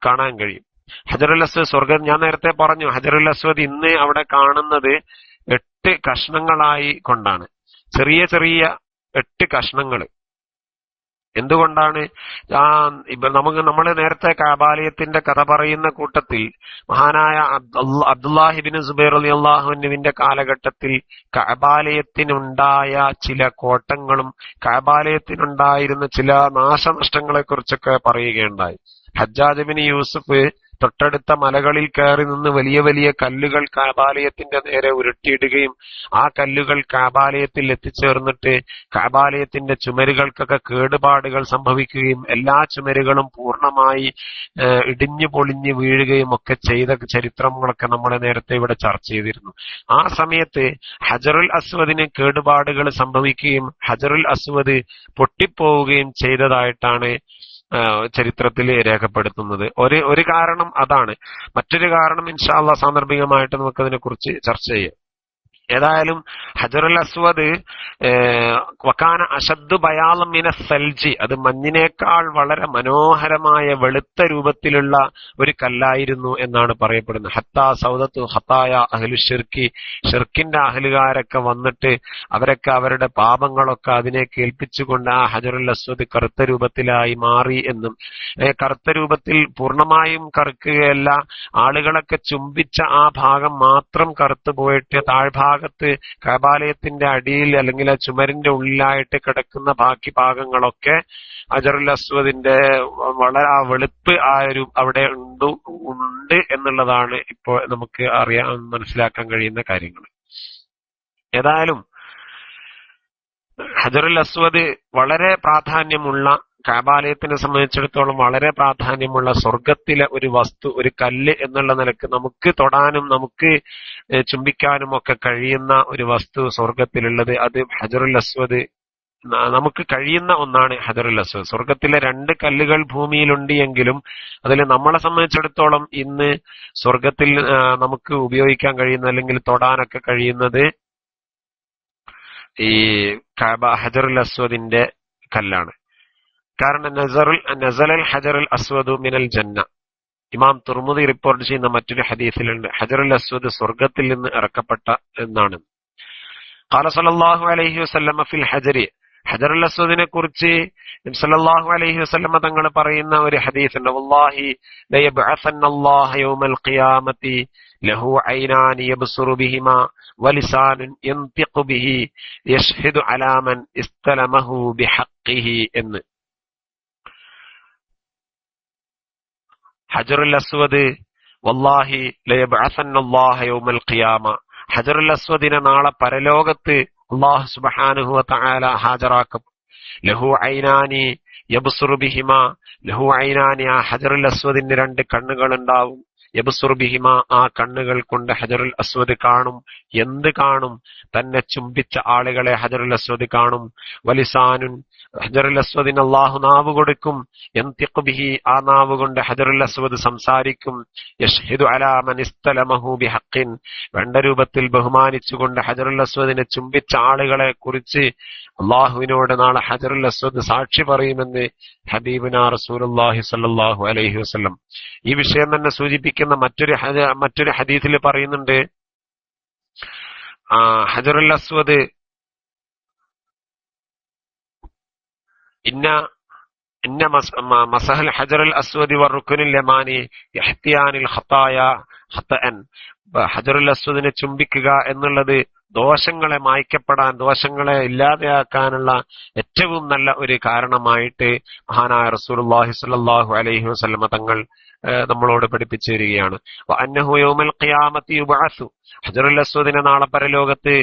കാണാൻ കഴിയും. ഹജറുൽ അസ്വദ് സ്വർഗം, ഞാൻ നേരത്തെ പറഞ്ഞു, ഹജറുൽ അസ്വദ് ഇന്ന് അവിടെ കാണുന്നത് 8 കഷ്ണങ്ങളായി കൊണ്ടാണ്. ചെറിയ ചെറിയ 8 കഷ്ണങ്ങൾ. എന്തുകൊണ്ടാണ്? നമ്മൾ നേരത്തെ കഅബാലയത്തിന്റെ കഥ പറയുന്ന കൂട്ടത്തിൽ മഹാനായ അബ്ദുല്ലാഹിബ്നു സുബൈർ റളിയല്ലാഹു അൻഹുവിന്റെ കാലഘട്ടത്തിൽ കഅബാലയത്തിനുണ്ടായ ചില കോട്ടങ്ങളും കഅബാലയത്തിനുണ്ടായിരുന്ന ചില നാശനഷ്ടങ്ങളെ കുറിച്ചൊക്കെ പറയുകയുണ്ടായി. ഹജ്ജാജ് ബിൻ യൂസുഫ് തൊട്ടടുത്ത മലകളിൽ കയറി നിന്ന് വലിയ വലിയ കല്ലുകൾ കഅബാലയത്തിന്റെ നേരെ ഉരുട്ടിയിടുകയും ആ കല്ലുകൾ കഅബാലയത്തിൽ എത്തിച്ചേർന്നിട്ട് കഅബാലയത്തിന്റെ ചുമരുകൾക്കൊക്കെ കേടുപാടുകൾ സംഭവിക്കുകയും എല്ലാ ചുമരുകളും പൂർണ്ണമായി ഇടിഞ്ഞു പൊളിഞ്ഞു വീഴുകയും ഒക്കെ ചെയ്ത ചരിത്രങ്ങളൊക്കെ നമ്മൾ നേരത്തെ ഇവിടെ ചർച്ച ചെയ്തിരുന്നു. ആ സമയത്ത് ഹജറുൽ അസ്വദിന് കേടുപാടുകൾ സംഭവിക്കുകയും ഹജറുൽ അസ്വദ് പൊട്ടിപ്പോവുകയും ചെയ്തതായിട്ടാണ് ചരിത്രത്തിൽ രേഖപ്പെടുത്തുന്നത്. ഒരു കാരണം അതാണ്. മറ്റൊരു കാരണം ഇൻഷാ അല്ലാഹ് സാന്ദർഭികമായിട്ട് നമുക്കതിനെ കുറിച്ച് ചർച്ച ചെയ്യാം. ഏതായാലും ഹജറുൽ അസ്വദ് വകാന അശദ്ദു ബയാളം മിന സൽജി, അത് മഞ്ഞിനേക്കാൾ വളരെ മനോഹരമായ വെളുത്ത രൂപത്തിലുള്ള ഒരു കല്ലായിരുന്നു എന്നാണ് പറയപ്പെടുന്നത്. ഹത്താ സൗദത്തു ഹത്തായ അഹ്ലു ഷിർക്കി, ഷിർക്കിന്റെ അഹ്ലുകാരൊക്കെ വന്നിട്ട് അവരൊക്കെ അവരുടെ പാപങ്ങളൊക്കെ അതിനെ കേൾപ്പിച്ചുകൊണ്ട് ആ ഹജറുൽ അസ്വദ് കറുത്ത രൂപത്തിലായി മാറി എന്നും, കറുത്ത രൂപത്തിൽ പൂർണ്ണമായും കറുക്കുകയല്ല, ആളുകളൊക്കെ ചുംബിച്ച ആ ഭാഗം മാത്രം കറുത്തു പോയിട്ട് താഴ്ഭാഗത്ത് കഅബാലയത്തിന്റെ അടിയിൽ അല്ലെങ്കിൽ ആ ചുമരിന്റെ ഉള്ളിലായിട്ട് കിടക്കുന്ന ബാക്കി ഭാഗങ്ങളൊക്കെ ഹജറുൽ അസ്വദിന്റെ വളരെ ആ വെളുപ്പ് ആ ഒരു അവിടെ ഉണ്ട് എന്നുള്ളതാണ് ഇപ്പോൾ നമുക്ക് മനസ്സിലാക്കാൻ കഴിയുന്ന കാര്യങ്ങൾ. ഏതായാലും ഹജറുൽ അസ്വദ് വളരെ പ്രാധാന്യമുള്ള, കഅബാലയത്തിനെ സംബന്ധിച്ചിടത്തോളം വളരെ പ്രാധാന്യമുള്ള സ്വർഗത്തിലെ ഒരു വസ്തു, ഒരു കല്ല് എന്നുള്ള നിലക്ക് നമുക്ക് തൊടാനും നമുക്ക് ചുംബിക്കാനും ഒക്കെ കഴിയുന്ന ഒരു വസ്തു സ്വർഗത്തിലുള്ളത് അത് ഹജറുൽ അസ്വദ്, നമുക്ക് കഴിയുന്ന ഒന്നാണ് ഹജറുൽ അസ്വദ്. സ്വർഗത്തിലെ 2 കല്ലുകൾ ഭൂമിയിലുണ്ട് എങ്കിലും അതിൽ നമ്മളെ സംബന്ധിച്ചിടത്തോളം ഇന്ന് സ്വർഗത്തിൽ നമുക്ക് ഉപയോഗിക്കാൻ കഴിയുന്ന അല്ലെങ്കിൽ തൊടാനൊക്കെ കഴിയുന്നത് ഈ ഹജറുൽ അസ്വദിന്റെ കല്ലാണ്. കാരണം നസലൽ ഹജറുൽ അസ്വദു മിനൽ ജന്ന, ഇമാം തുർമുദി റിപ്പോർട്ട് ചെയ്യുന്ന മറ്റൊരു ഹദീസിലുണ്ട് ഹജറുൽ അസ്വദ് സ്വർഗത്തിൽ നിന്ന് ഇറക്കപ്പെട്ട എന്നാണ്. ഖാല സല്ലല്ലാഹു അലൈഹി വസല്ലമ ഫിൽ ഹജരി, ഹജറുൽ അസ്വദിനെ കുറിച്ച് നബി സല്ലല്ലാഹു അലൈഹി വസല്ലമ തങ്ങൾ പറയുന്ന ഒരു ഹദീസുണ്ട്. വല്ലാഹി ലയബ്അസന്നല്ലാഹു യൗമൽ ഖിയാമത്തി ലഹു ഐനാനി യബ്സുറു ബിഹിമാ വലിസാനുൻ യൻതിഖു ബിഹി യശ്ഹദു അലാ മൻ ഇസ്തലമഹു ബിഹഖ്ഖിഹി എന്ന്. ഹജറുൽ അസ്വദ് വല്ലാഹി ലയബ്അസന്നല്ലാഹു യൗമൽ ഖിയാമ, ഹജറുൽ അസ്വദിനെ നാളെ പരലോകത്ത് അല്ലാഹു സുബ്ഹാനഹു വ തആല ഹാജരാക്കും. ലഹു ഐനാനി യബ്സുറു ബിഹിമാ, ലഹു ഐനാനി, ആ ഹജറുൽ അസ്വദിന് 2 കണ്ണുകൾ ഉണ്ടാവും. യബ്സുറു ബിഹിമാ, ആ കണ്ണുകൾ കൊണ്ട് ഹജറുൽ അസ്വദ് കാണും. എന്ത് കാണും? തന്നെ ചുംബിച്ച ആളുകളെ ഹജറുൽ അസ്വദ് കാണും. വലിസാനുൻ, ഹജറുൽ അസ്വദിന് അല്ലാഹു നാവ് കൊടുക്കും. യൻതിഖു ബിഹി, ആ നാവ് കൊണ്ട് ഹജറുൽ അസ്വദ് സംസാരിക്കും. യശ്ഹദു അലാ മൻ ഇസ്തലമഹു ബിഹഖ്ഖിൻ, വേണ്ട രൂപത്തിൽ ബഹുമാനിച്ചുകൊണ്ട് ഹജറുൽ അസ്വദിനെ ചുംബിച്ച ആളുകളെ കുറിച്ച് അള്ളാഹുവിനോട് നാളെ ഹജറുൽ അസ്വദ് സാക്ഷി പറയുമെന്ന് ഹബീബുനാ റസൂലുള്ളാഹി സ്വല്ലല്ലാഹു അലൈഹി വസല്ലം. ഈ വിഷയം തന്നെ സൂചിപ്പിക്കുന്ന മറ്റൊരു ഹദീസിൽ പറയുന്നുണ്ട്, ഹജറുൽ അസ്വദ് ഇന്ന മസഹൽ ഹജറുൽ അസ്വദി വറുക്കുനിൽ യമാനി യഹ്തിയാനിൽ ഖതായ ഖതഅൻ, ഹജറുൽ അസ്വദിനെ ചുംബിക്കുക എന്നുള്ളത് ദോഷങ്ങളെ മായ്ക്കപ്പെടാൻ, ദോഷങ്ങളെ ഇല്ലാതെയാക്കാനുള്ള ഏറ്റവും നല്ല ഒരു കാരണമായിട്ട് മഹാനായ റസൂലുള്ളാഹി സ്വല്ലല്ലാഹു അലൈഹി വസല്ലമ തങ്ങൾ നമ്മളോട് പഠിപ്പിച്ചു തരികയാണ്. വഅന്നഹു യൗമൽ ഖിയാമത്തി യുബഅസു, ഹജറുൽ അസ്വദിനെ നാളെ പരലോകത്ത്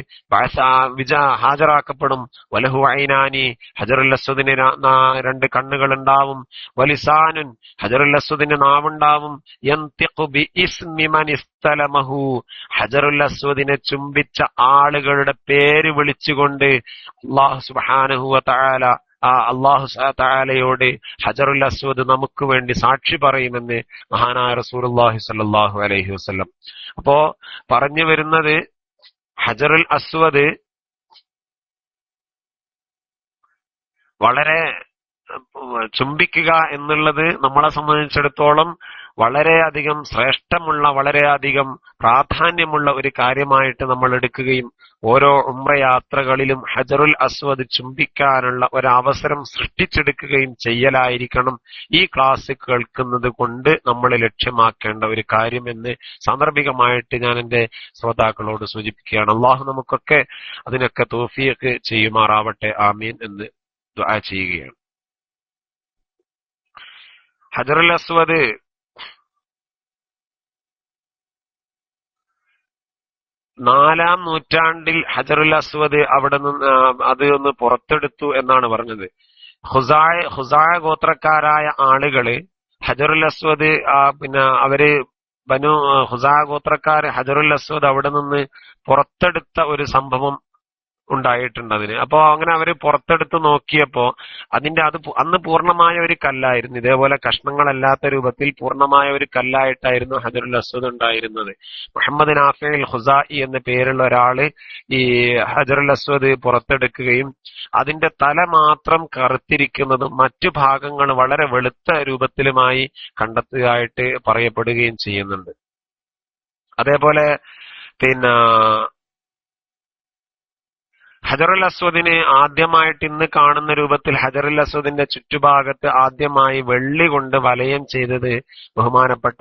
ഹാജരാക്കപ്പെടും. വലഹു ഐനാനി, ഹജറുൽ അസ്വദിന് 2 കണ്ണുകൾ ഉണ്ടാവും. വലിസാനുൻ, ഹജറുൽ അസ്വദിന് നാവുണ്ടാവും. യൻതിഖു ബിഇസ്മി മൻ ഇസ്തലമഹു, ഹജറുൽ അസ്വദിനെ ചുംബിച്ച ആളുകളുടെ പേര് വിളിച്ചുകൊണ്ട് അല്ലാഹു സുബ്ഹാനഹു വ തആല, അല്ലാഹു തആലയോട് ഹജറുൽ അസ്വദ് നമുക്ക് വേണ്ടി സാക്ഷി പറയുമെന്ന് മഹാനായ റസൂലുള്ളാഹി സ്വല്ലല്ലാഹു അലൈഹി വസല്ലം. അപ്പോ പറഞ്ഞു വരുന്നത് ഹജറുൽ അസ്വദ് വളരെ ചുംബിക്കുക എന്നുള്ളത് നമ്മളെ സംബന്ധിച്ചിടത്തോളം വളരെയധികം ശ്രേഷ്ഠമുള്ള, വളരെയധികം പ്രാധാന്യമുള്ള ഒരു കാര്യമായിട്ട് നമ്മൾ എടുക്കുകയും ഓരോ ഉംറ യാത്രകളിലും ഹജറുൽ അസ്വദ് ചുംബിക്കാനുള്ള ഒരവസരം സൃഷ്ടിച്ചെടുക്കുകയും ചെയ്യലായിരിക്കണം ഈ ക്ലാസ് കേൾക്കുന്നത് കൊണ്ട് നമ്മൾ ലക്ഷ്യമാക്കേണ്ട ഒരു കാര്യമെന്ന് സാന്ദർഭികമായിട്ട് ഞാൻ എന്റെ ശ്രോതാക്കളോട് സൂചിപ്പിക്കുകയാണ്. അള്ളാഹു നമുക്കൊക്കെ അതിനൊക്കെ തൗഫീഖ് ചെയ്യുമാറാവട്ടെ, ആമീൻ എന്ന് ദുആ ചെയ്യുകയാണ്. ഹജറുൽ അസ്വദ് 4-ാം നൂറ്റാണ്ടിൽ ഹജറുൽ അസ്വദ് അവിടെ നിന്ന് അത് ഒന്ന് പുറത്തെടുത്തു എന്നാണ് പറഞ്ഞത്. ഖുസാഅ ഗോത്രക്കാരായ ആളുകള് ഹജറുൽ അസ്വദ് പിന്നെ അവര് ഖുസാഅ ഗോത്രക്കാര് ഹജറുൽ അസ്വദ് അവിടെ നിന്ന് പുറത്തെടുത്ത ഒരു സംഭവം ഉണ്ടായിട്ടുണ്ട് അതിന്. അപ്പോ അങ്ങനെ അവര് പുറത്തെടുത്ത് നോക്കിയപ്പോ അന്ന് പൂർണ്ണമായ ഒരു കല്ലായിരുന്നു. ഇതേപോലെ കഷ്ണങ്ങളല്ലാത്ത രൂപത്തിൽ പൂർണ്ണമായ ഒരു കല്ലായിട്ടായിരുന്നു ഹജറുൽ അസ്വദ് ഉണ്ടായിരുന്നത്. മുഹമ്മദ് നാഫിഉൽ ഖുസാഇ എന്ന പേരുള്ള ഒരാള് ഈ ഹജറുൽ അസ്വദ് പുറത്തെടുക്കുകയും അതിന്റെ തല മാത്രം കറുത്തിരിക്കുന്നതും മറ്റു ഭാഗങ്ങൾ വളരെ വെളുത്ത രൂപത്തിലുമായി കണ്ടെത്തിയതായിട്ട് പറയപ്പെടുകയും ചെയ്യുന്നുണ്ട്. അതേപോലെ പിന്നെ ഹജറുൽ അസ്വദിനെ ആദ്യമായിട്ട് ഇന്ന് കാണുന്ന രൂപത്തിൽ ഹജറുൽ അസ്വദിന്റെ ചുറ്റുഭാഗത്ത് ആദ്യമായി വെള്ളി കൊണ്ട് വലയം ചെയ്തത് ബഹുമാനപ്പെട്ട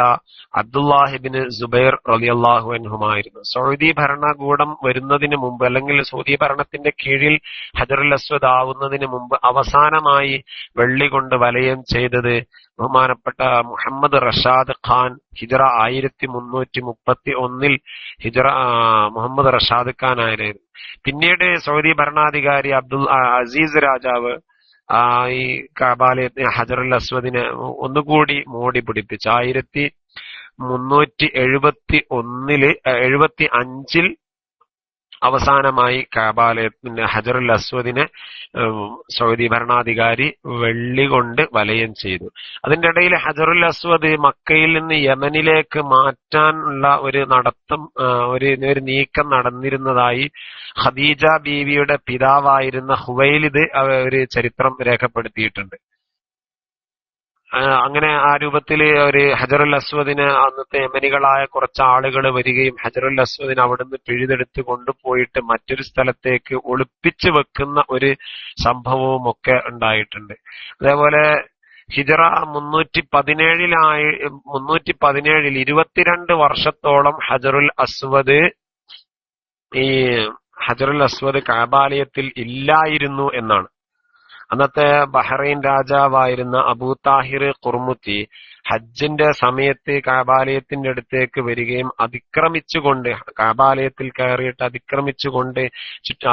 അബ്ദുല്ലാഹിബ്നു സുബൈർ റളിയല്ലാഹു അൻഹുമായിരുന്നു. സൗദി ഭരണകൂടം വരുന്നതിന് മുമ്പ്, അല്ലെങ്കിൽ സൗദി ഭരണത്തിന്റെ കീഴിൽ ഹജറുൽ അസ്വദ് ആവുന്നതിന് മുമ്പ് അവസാനമായി വെള്ളി കൊണ്ട് വലയം ചെയ്തത് ബഹുമാനപ്പെട്ട മുഹമ്മദ് റഷാദ് ഖാൻ ഹിജറ 1331 ഹിജറ മുഹമ്മദ് റഷാദ് ഖാൻ ആയിരുന്നു. പിന്നീട് സൗദി ഭരണാധികാരി അബ്ദുൽ അസീസ് രാജാവ് ഈ കഅബാലയത്തിന് ഹജറുൽ അസ്വദിനെ ഒന്നുകൂടി മോടി പിടിപ്പിച്ചു. 1375 അവസാനമായി കഅബാലയത്തിന് ഹജറുൽ അസ്വദിനെ സൗദി ഭരണാധികാരി വെള്ളി കൊണ്ട് വലയം ചെയ്തു. അതിന്റെ ഇടയിൽ ഹജറുൽ അസ്വദ് മക്കയിൽ നിന്ന് യമനിലേക്ക് മാറ്റാനുള്ള ഒരു ഒരു നീക്കം നടന്നിരുന്നതായി ഖദീജ ബീവിയുടെ പിതാവായിരുന്ന ഹുവൈലിദ് ഒരു ചരിത്രം രേഖപ്പെടുത്തിയിട്ടുണ്ട്. അങ്ങനെ ആ രൂപത്തില് ഒരു ഹജറുൽ അസ്വദിന് അന്നത്തെ യമനികളായ കുറച്ച് ആളുകൾ വരികയും ഹജറുൽ അസ്വദിനെ അവിടുന്ന് പിഴുതെടുത്ത് കൊണ്ടുപോയിട്ട് മറ്റൊരു സ്ഥലത്തേക്ക് ഒളിപ്പിച്ചു വെക്കുന്ന ഒരു സംഭവവും ഒക്കെ ഉണ്ടായിട്ടുണ്ട്. അതേപോലെ ഹിജറ 317 22 വർഷത്തോളം ഹജറുൽ അസ്വദ് കഅബാലയത്തിൽ ഇല്ലായിരുന്നു എന്നാണ്. അന്നത്തെ ബഹ്റൈൻ രാജാവായിരുന്ന അബൂ താഹിർ ഖുർമുത്തി ഹജ്ജിന്റെ സമയത്ത് കഅബാലയത്തിന്റെ അടുത്തേക്ക് വരികയും കഅബാലയത്തിൽ കയറിയിട്ട് അതിക്രമിച്ചുകൊണ്ട്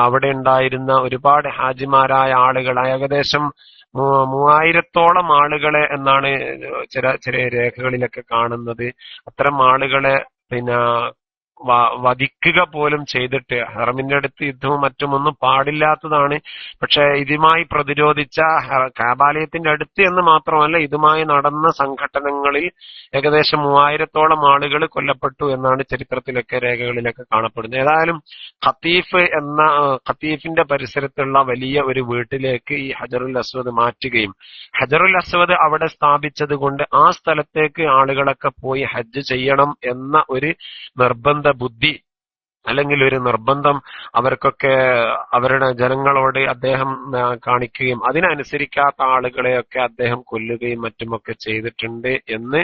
അവിടെ ഉണ്ടായിരുന്ന ഒരുപാട് ഹാജിമാരായ ആളുകൾ, ഏകദേശം 3000-ഓളം ആളുകളെ എന്നാണ് ചെറിയ രേഖകളിലൊക്കെ കാണുന്നത്. അത്തരം ആളുകളെ വധിക്കുക പോലും ചെയ്തിട്ട്, ഹറമിന്റെ അടുത്ത് യുദ്ധവും മറ്റുമൊന്നും പാടില്ലാത്തതാണ്. പക്ഷെ ഇതുമായി പ്രതിരോധിച്ച കഅബാലയത്തിന്റെ അടുത്ത് എന്ന് മാത്രമല്ല, ഇതുമായി നടന്ന സംഘട്ടനങ്ങളിൽ ഏകദേശം 3000-ഓളം ആളുകൾ കൊല്ലപ്പെട്ടു എന്നാണ് ചരിത്രത്തിലൊക്കെ രേഖകളിലൊക്കെ കാണപ്പെടുന്നത്. ഏതായാലും ഖതീഫിന്റെ പരിസരത്തുള്ള വലിയ ഒരു വീട്ടിലേക്ക് ഈ ഹജറുൽ അസ്വദ് മാറ്റുകയും ഹജറുൽ അസ്വദ് അവിടെ സ്ഥാപിച്ചത് കൊണ്ട് ആ സ്ഥലത്തേക്ക് ആളുകളൊക്കെ പോയി ഹജ്ജ് ചെയ്യണം എന്ന ഒരു നിർബന്ധ ബുദ്ധി, അല്ലെങ്കിൽ ഒരു നിർബന്ധം അവർക്കൊക്കെ അവരുടെ ജനങ്ങളോട് അദ്ദേഹം കാണിക്കുകയും അതിനനുസരിക്കാത്ത ആളുകളെയൊക്കെ അദ്ദേഹം കൊല്ലുകയും മറ്റുമൊക്കെ ചെയ്തിട്ടുണ്ട് എന്ന്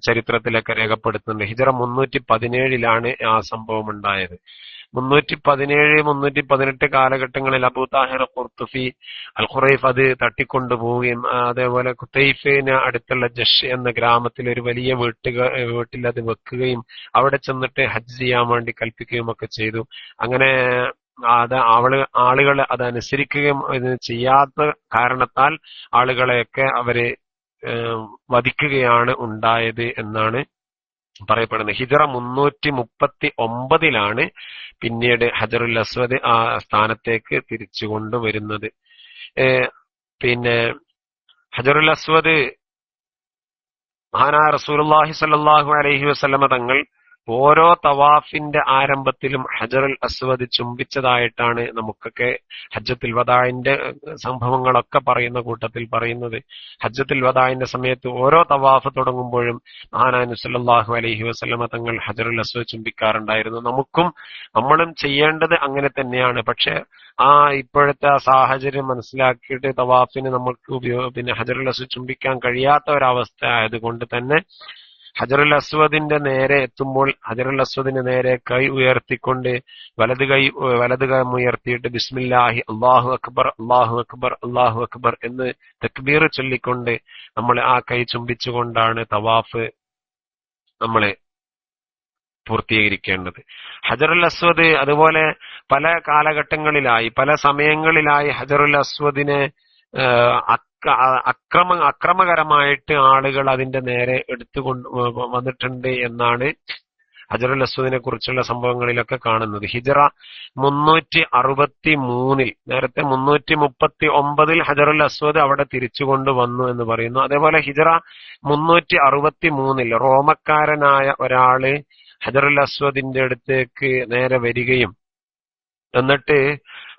ചരിത്രത്തിലൊക്കെ രേഖപ്പെടുത്തുന്നുണ്ട്. ഹിജറ 317 ആ സംഭവം ഉണ്ടായത്. 317-318 കാലഘട്ടങ്ങളിൽ അബൂ താഹിർ ഖുർത്തുഫി അൽ ഖുറൈഫ് അത് തട്ടിക്കൊണ്ടുപോവുകയും അതേപോലെ ഖുതൈഫിന് അടുത്തുള്ള ജഷ് എന്ന ഗ്രാമത്തിൽ ഒരു വലിയ വീട്ടിൽ അത് വെക്കുകയും അവിടെ ചെന്നിട്ട് ഹജ്ജ് ചെയ്യാൻ വേണ്ടി കൽപ്പിക്കുകയും ഒക്കെ ചെയ്തു. അങ്ങനെ ആളുകൾ അതനുസരിക്കുകയും ചെയ്യാത്ത കാരണത്താൽ ആളുകളെയൊക്കെ അവര് വധിക്കുകയാണ് ഉണ്ടായത് എന്നാണ് പറയപ്പെടുന്നത്. ഹിജറ 339 പിന്നീട് ഹജറുൽ അസ്വദ് ആ സ്ഥാനത്തേക്ക് തിരിച്ചു കൊണ്ടുവരുന്നത്. പിന്നെ ഹജറുൽ അസ്വദ് മഹാനായ റസൂലുള്ളാഹി സ്വല്ലല്ലാഹു അലൈഹി വസല്ലമ തങ്ങൾ ഓരോ തവാഫിന്റെ ആരംഭത്തിലും ഹജറുൽ അസ്വദ് ചുംബിച്ചതായിട്ടാണ് നമുക്കൊക്കെ ഹജ്ജത്തുൽ വദാഇന്റെ സംഭവങ്ങളൊക്കെ പറയുന്ന കൂട്ടത്തിൽ പറയുന്നത്. ഹജ്ജത്തുൽ വദാഇന്റെ സമയത്ത് ഓരോ തവാഫ് തുടങ്ങുമ്പോഴും മഹാനായ നബി സല്ലല്ലാഹു അലൈഹി വസല്ലമ തങ്ങൾ ഹജറുൽ അസ്വദ് ചുംബിക്കാറുണ്ടായിരുന്നു. നമ്മളും ചെയ്യേണ്ടത് അങ്ങനെ തന്നെയാണ്. പക്ഷെ ഇപ്പോഴത്തെ സാഹചര്യം മനസ്സിലാക്കിയിട്ട് തവാഫിന് നമുക്ക് ഹജറുൽ അസ്വദ് ചുംബിക്കാൻ കഴിയാത്ത ഒരവസ്ഥ ആയതുകൊണ്ട് തന്നെ ഹജറുൽ അസ്വദിന്റെ നേരെ എത്തുമ്പോൾ ഹജറുൽ അസ്വദിന്റെ നേരെ കൈ ഉയർത്തിക്കൊണ്ട് വലത് കൈ ഉയർത്തിയിട്ട് ബിസ്മില്ലാഹി അല്ലാഹു അക്ബർ അല്ലാഹു അക്ബർ അല്ലാഹു അക്ബർ എന്ന് തക്ബീർ ചൊല്ലിക്കൊണ്ട് നമ്മൾ ആ കൈ ചുംബിച്ചുകൊണ്ടാണ് തവാഫ് നമ്മളെ പൂർത്തീകരിക്കേണ്ടത്. ഹജറുൽ അസ്വദ് അതുപോലെ പല കാലഘട്ടങ്ങളിലായി പല സമയങ്ങളിലായി ഹജറുൽ അസ്വദിനെ അക്രമകരമായിട്ട് ആളുകൾ അതിന്റെ നേരെ എടുത്തുകൊണ്ട് വന്നിട്ടുണ്ട് എന്നാണ് ഹജറുൽ അസ്വദിനെ കുറിച്ചുള്ള സംഭവങ്ങളിലൊക്കെ കാണുന്നത്. ഹിജറ 363 നേരത്തെ 339 ഹജറുൽ അസ്വദ് അവിടെ തിരിച്ചു കൊണ്ടുവന്നു എന്ന് പറയുന്നു. അതേപോലെ ഹിജറ 363 റോമക്കാരനായ ഒരാള് ഹജറുൽ അസ്വദിന്റെ അടുത്തേക്ക് നേരെ വരികയും എന്നിട്ട്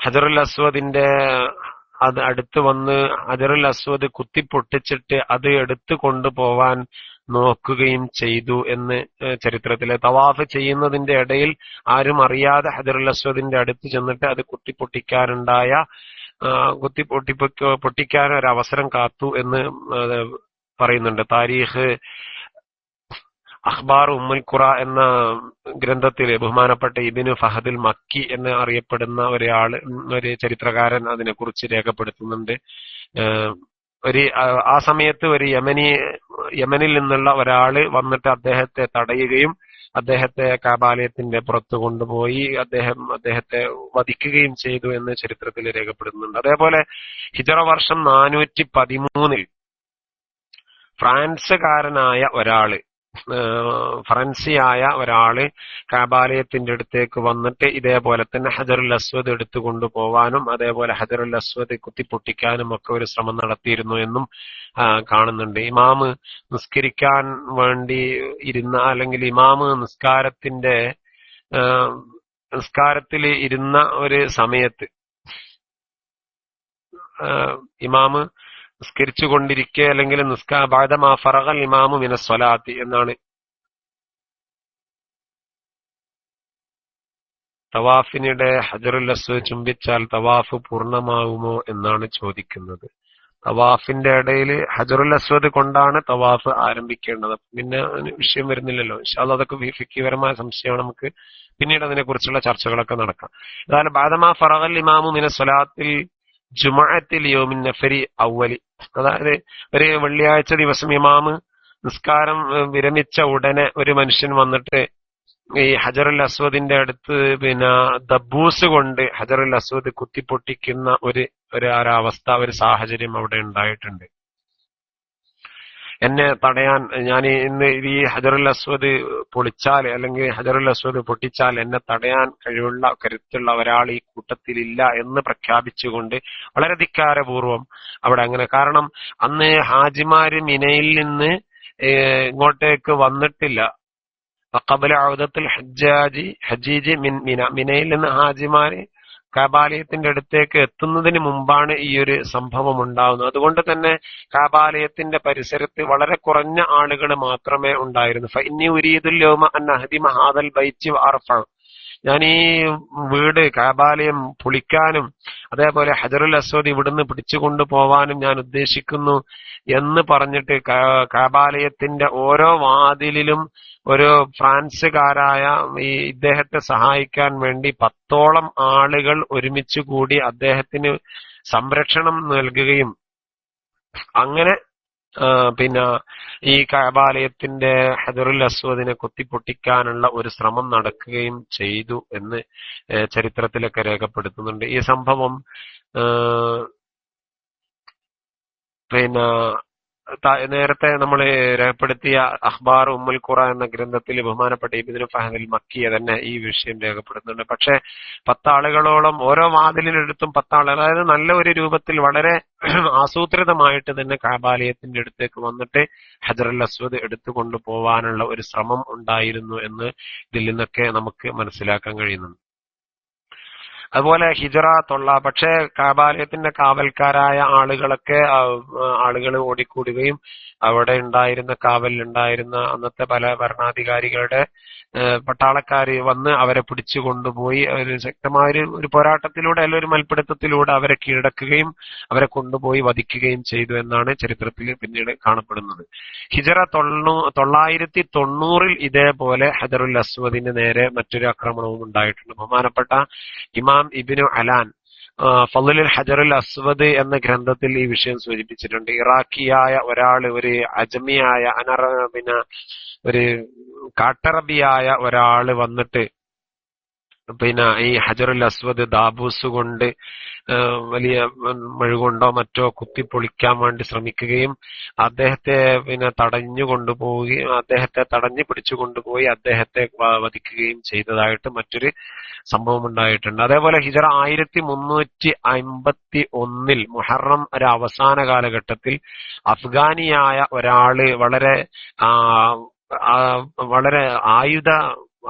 ഹജറുൽ അസ്വദിന്റെ അത് അടുത്ത് വന്ന് ഹജറുൽ അസ്വദ് കുത്തിപ്പൊട്ടിച്ചിട്ട് അത് എടുത്തു കൊണ്ടുപോവാൻ നോക്കുകയും ചെയ്തു എന്ന് ചരിത്രത്തിലെ തവാഫ് ചെയ്യുന്നതിന്റെ ഇടയിൽ ആരും അറിയാതെ ഹജറുൽ അസ്വദിന്റെ അടുത്ത് ചെന്നിട്ട് അത് പൊട്ടിക്കാൻ ഒരു അവസരം കാത്തു എന്ന് പറയുന്നുണ്ട്. താരീഖ് അഖ്ബാർ ഉമ്മുൽ ഖുറ എന്ന ഗ്രന്ഥത്തില് ബഹുമാനപ്പെട്ട ഇബ്നു ഫഹദുൽ മക്കി എന്ന് അറിയപ്പെടുന്ന ഒരു ചരിത്രകാരൻ അതിനെക്കുറിച്ച് രേഖപ്പെടുത്തുന്നുണ്ട്. ആ സമയത്ത് ഒരു യമനിൽ നിന്നുള്ള ഒരാള് വന്നിട്ട് അദ്ദേഹത്തെ തടയുകയും അദ്ദേഹത്തെ കഅബാലയത്തിന്റെ പുറത്തു കൊണ്ടുപോയി അദ്ദേഹത്തെ വധിക്കുകയും ചെയ്തു എന്ന് ചരിത്രത്തിൽ രേഖപ്പെടുത്തുന്നുണ്ട്. അതേപോലെ ഹിജറ വർഷം 413 ഫ്രാൻസുകാരനായ ഒരാള് ഫ്രൻസിയായ ഒരാള് കഅബാലയത്തിന്റെ അടുത്തേക്ക് വന്നിട്ട് ഇതേപോലെ തന്നെ ഹജറുൽ അസ്വദ് എടുത്തു കൊണ്ടുപോവാനും അതേപോലെ ഹജറുൽ അസ്വദ് കുത്തിപ്പൊട്ടിക്കാനും ഒക്കെ ഒരു ശ്രമം നടത്തിയിരുന്നു എന്നും കാണുന്നുണ്ട്. ഇമാമ് നിസ്കരിക്കാൻ വേണ്ടി ഇരുന്ന അല്ലെങ്കിൽ ഇമാമ് നിസ്കാരത്തിൽ ഇരുന്ന ഒരു സമയത്ത് ഇമാമ് നിസ്കരിച്ചു കൊണ്ടിരിക്കെ അല്ലെങ്കിൽ ബഅദമാ ഫറഗൽ ഇമാമു മിനസ് സ്വലാത്തി എന്നാണ് തവാഫിനിടെ ഹജറുൽ അസ്വദ് ചുംബിച്ചാൽ തവാഫ് പൂർണ്ണമാവുമോ എന്നാണ് ചോദിക്കുന്നത്. തവാഫിന്റെ ഇടയിൽ ഹജറുൽ അസ്വദ് കൊണ്ടാണ് തവാഫ് ആരംഭിക്കേണ്ടത്. പിന്നെ വിഷയം വരുന്നില്ലല്ലോ. ഇൻഷാ അല്ലാഹ് അതൊക്കെ ഫിഖ്ഹിപരമായ സംശയമാണ്. നമുക്ക് പിന്നീട് അതിനെ കുറിച്ചുള്ള ചർച്ചകളൊക്കെ നടക്കാം. അതായത് ബഅദമാ ഫറഗൽ ഇമാമു മിനസ് സ്വലാത്തിൽ ജുമുഅത്തിൽ യൗമിൻ നഫരി അവ്വലി, അതായത് ഒരു വെള്ളിയാഴ്ച ദിവസം ഇമാമ് നിസ്കാരം വിരമിച്ച ഉടനെ ഒരു മനുഷ്യൻ വന്നിട്ട് ഈ ഹജറുൽ അസ്വദിന്റെ അടുത്ത് ദബ്ബൂസ് കൊണ്ട് ഹജറുൽ അസ്വദ് കുത്തിപ്പൊട്ടിക്കുന്ന ഒരവസ്ഥ ഒരു സാഹചര്യം അവിടെ ഉണ്ടായിട്ടുണ്ട്. എന്നെ തടയാൻ ഞാൻ ഇന്ന് ഈ ഹജറുൽ അസ്വദ് പൊളിച്ചാൽ അല്ലെങ്കിൽ ഹജറുൽ അസ്വദ് പൊട്ടിച്ചാൽ എന്നെ തടയാൻ കരുത്തുള്ള ഒരാൾ ഈ കൂട്ടത്തിലില്ല എന്ന് പ്രഖ്യാപിച്ചുകൊണ്ട് വളരെ ധിക്കാരപൂർവം അവിടെ അങ്ങനെ, കാരണം അന്ന് ഹാജിമാര് മിനയിൽ നിന്ന് ഇങ്ങോട്ടേക്ക് വന്നിട്ടില്ല. ഖബല ഔദത്തുൽ ഹജ്ജീജി മിനയിൽ നിന്ന് ഹാജിമാര് കഅബാലയത്തിന്റെ അടുത്തേക്ക് എത്തുന്നതിന് മുമ്പാണ് ഈ ഒരു സംഭവം ഉണ്ടാവുന്നത്. അതുകൊണ്ട് തന്നെ കഅബാലയത്തിന്റെ പരിസരത്ത് വളരെ കുറഞ്ഞ ആളുകൾ മാത്രമേ ഉണ്ടായിരുന്നു. ഫഇന്നി ഉരീദുൽ യൗമ അൻ അഹ്ദിമ ഹാദൽ ബൈത്തി വഅർഫഉ, ഞാൻ ഈ വീട് കഅബാലയം പൊളിക്കാനും അതേപോലെ ഹജറുൽ അസ്വദ് ഇവിടുന്ന് പിടിച്ചുകൊണ്ടു പോവാനും ഞാൻ ഉദ്ദേശിക്കുന്നു എന്ന് പറഞ്ഞിട്ട് കഅബാലയത്തിന്റെ ഓരോ വാതിലിലും ഒരു ഫ്രാൻസുകാരായ ഇദ്ദേഹത്തെ സഹായിക്കാൻ വേണ്ടി 10ഓളം ആളുകൾ ഒരുമിച്ച് കൂടി അദ്ദേഹത്തിന് സംരക്ഷണം നൽകുകയും അങ്ങനെ ഈ കഅബാലയത്തിന്റെ ഹജറുൽ അസ്വദിനെ കുത്തിപ്പൊട്ടിക്കാനുള്ള ഒരു ശ്രമം നടക്കുകയും ചെയ്തു എന്ന് ചരിത്രത്തിലൊക്കെ രേഖപ്പെടുത്തുന്നുണ്ട്. ഈ സംഭവം നേരത്തെ നമ്മൾ രേഖപ്പെടുത്തിയ അഖ്ബാർ ഉമ്മുൽ ഖുറ എന്ന ഗ്രന്ഥത്തിൽ ബഹുമാനപ്പെട്ട ഇബ്നു ഫഹദുൽ മക്കി തന്നെ ഈ വിഷയം രേഖപ്പെടുത്തുന്നുണ്ട്. പക്ഷെ 10 ആളുകളോളം ഓരോ വാതിലിനടുത്തും 10 ആളുകൾ, അതായത് നല്ല ഒരു രൂപത്തിൽ വളരെ ആസൂത്രിതമായിട്ട് തന്നെ കഅബാലയത്തിന്റെ അടുത്തേക്ക് വന്നിട്ട് ഹജറുൽ അസ്വദ് എടുത്തു കൊണ്ടുപോവാനുള്ള ഒരു ശ്രമം ഉണ്ടായിരുന്നു എന്ന് ഇതിൽ നിന്നൊക്കെ നമുക്ക് മനസ്സിലാക്കാൻ കഴിയുന്നുണ്ട്. അതുപോലെ ഹിജറ പക്ഷേ കഅബാലയത്തിന്റെ കാവൽക്കാരായ ആളുകൾ ഓടിക്കൂടുകയും അവിടെ ഉണ്ടായിരുന്ന കാവലിലുണ്ടായിരുന്ന അന്നത്തെ പല ഭരണാധികാരികളുടെ പട്ടാളക്കാര് വന്ന് അവരെ പിടിച്ചു കൊണ്ടുപോയി ഒരു ശക്തമായ ഒരു പോരാട്ടത്തിലൂടെ അല്ലെങ്കിൽ ഒരു മൽപ്പിടുത്തത്തിലൂടെ അവരെ കീഴടക്കുകയും അവരെ കൊണ്ടുപോയി വധിക്കുകയും ചെയ്തു എന്നാണ് ചരിത്രത്തിൽ പിന്നീട് കാണപ്പെടുന്നത്. ഹിജറ 990 ഇതേപോലെ ഹജറുൽ അസ്വദിന് നേരെ മറ്റൊരു ആക്രമണവും ഉണ്ടായിട്ടുണ്ട്. ബഹുമാനപ്പെട്ട ഇമാം ഇബ്നു അലാൻ ഫളലുൽ ഹജറുൽ അസ്വദ് എന്ന ഗ്രന്ഥത്തിൽ ഈ വിഷയം സൂചിപ്പിച്ചിട്ടുണ്ട്. ഇറാഖിയായ ഒരാള്, ഒരു അജമിയായ പിന്നെ ഒരു കാട്ടറബിയായ ഒരാള് വന്നിട്ട് പിന്നെ ഈ ഹജറുൽ അസ്വദ് ദാബൂസ് കൊണ്ട് വലിയ മെഴുകൊണ്ടോ മറ്റോ കുത്തിപ്പൊളിക്കാൻ വേണ്ടി ശ്രമിക്കുകയും അദ്ദേഹത്തെ പിന്നെ അദ്ദേഹത്തെ തടഞ്ഞു പിടിച്ചു കൊണ്ടുപോയി അദ്ദേഹത്തെ വധിക്കുകയും ചെയ്തതായിട്ട് മറ്റൊരു സംഭവം ഉണ്ടായിട്ടുണ്ട്. അതേപോലെ ഹിജറ 1351 മുഹറം ഒരു അവസാന കാലഘട്ടത്തിൽ അഫ്ഗാനിയായ ഒരാള് വളരെ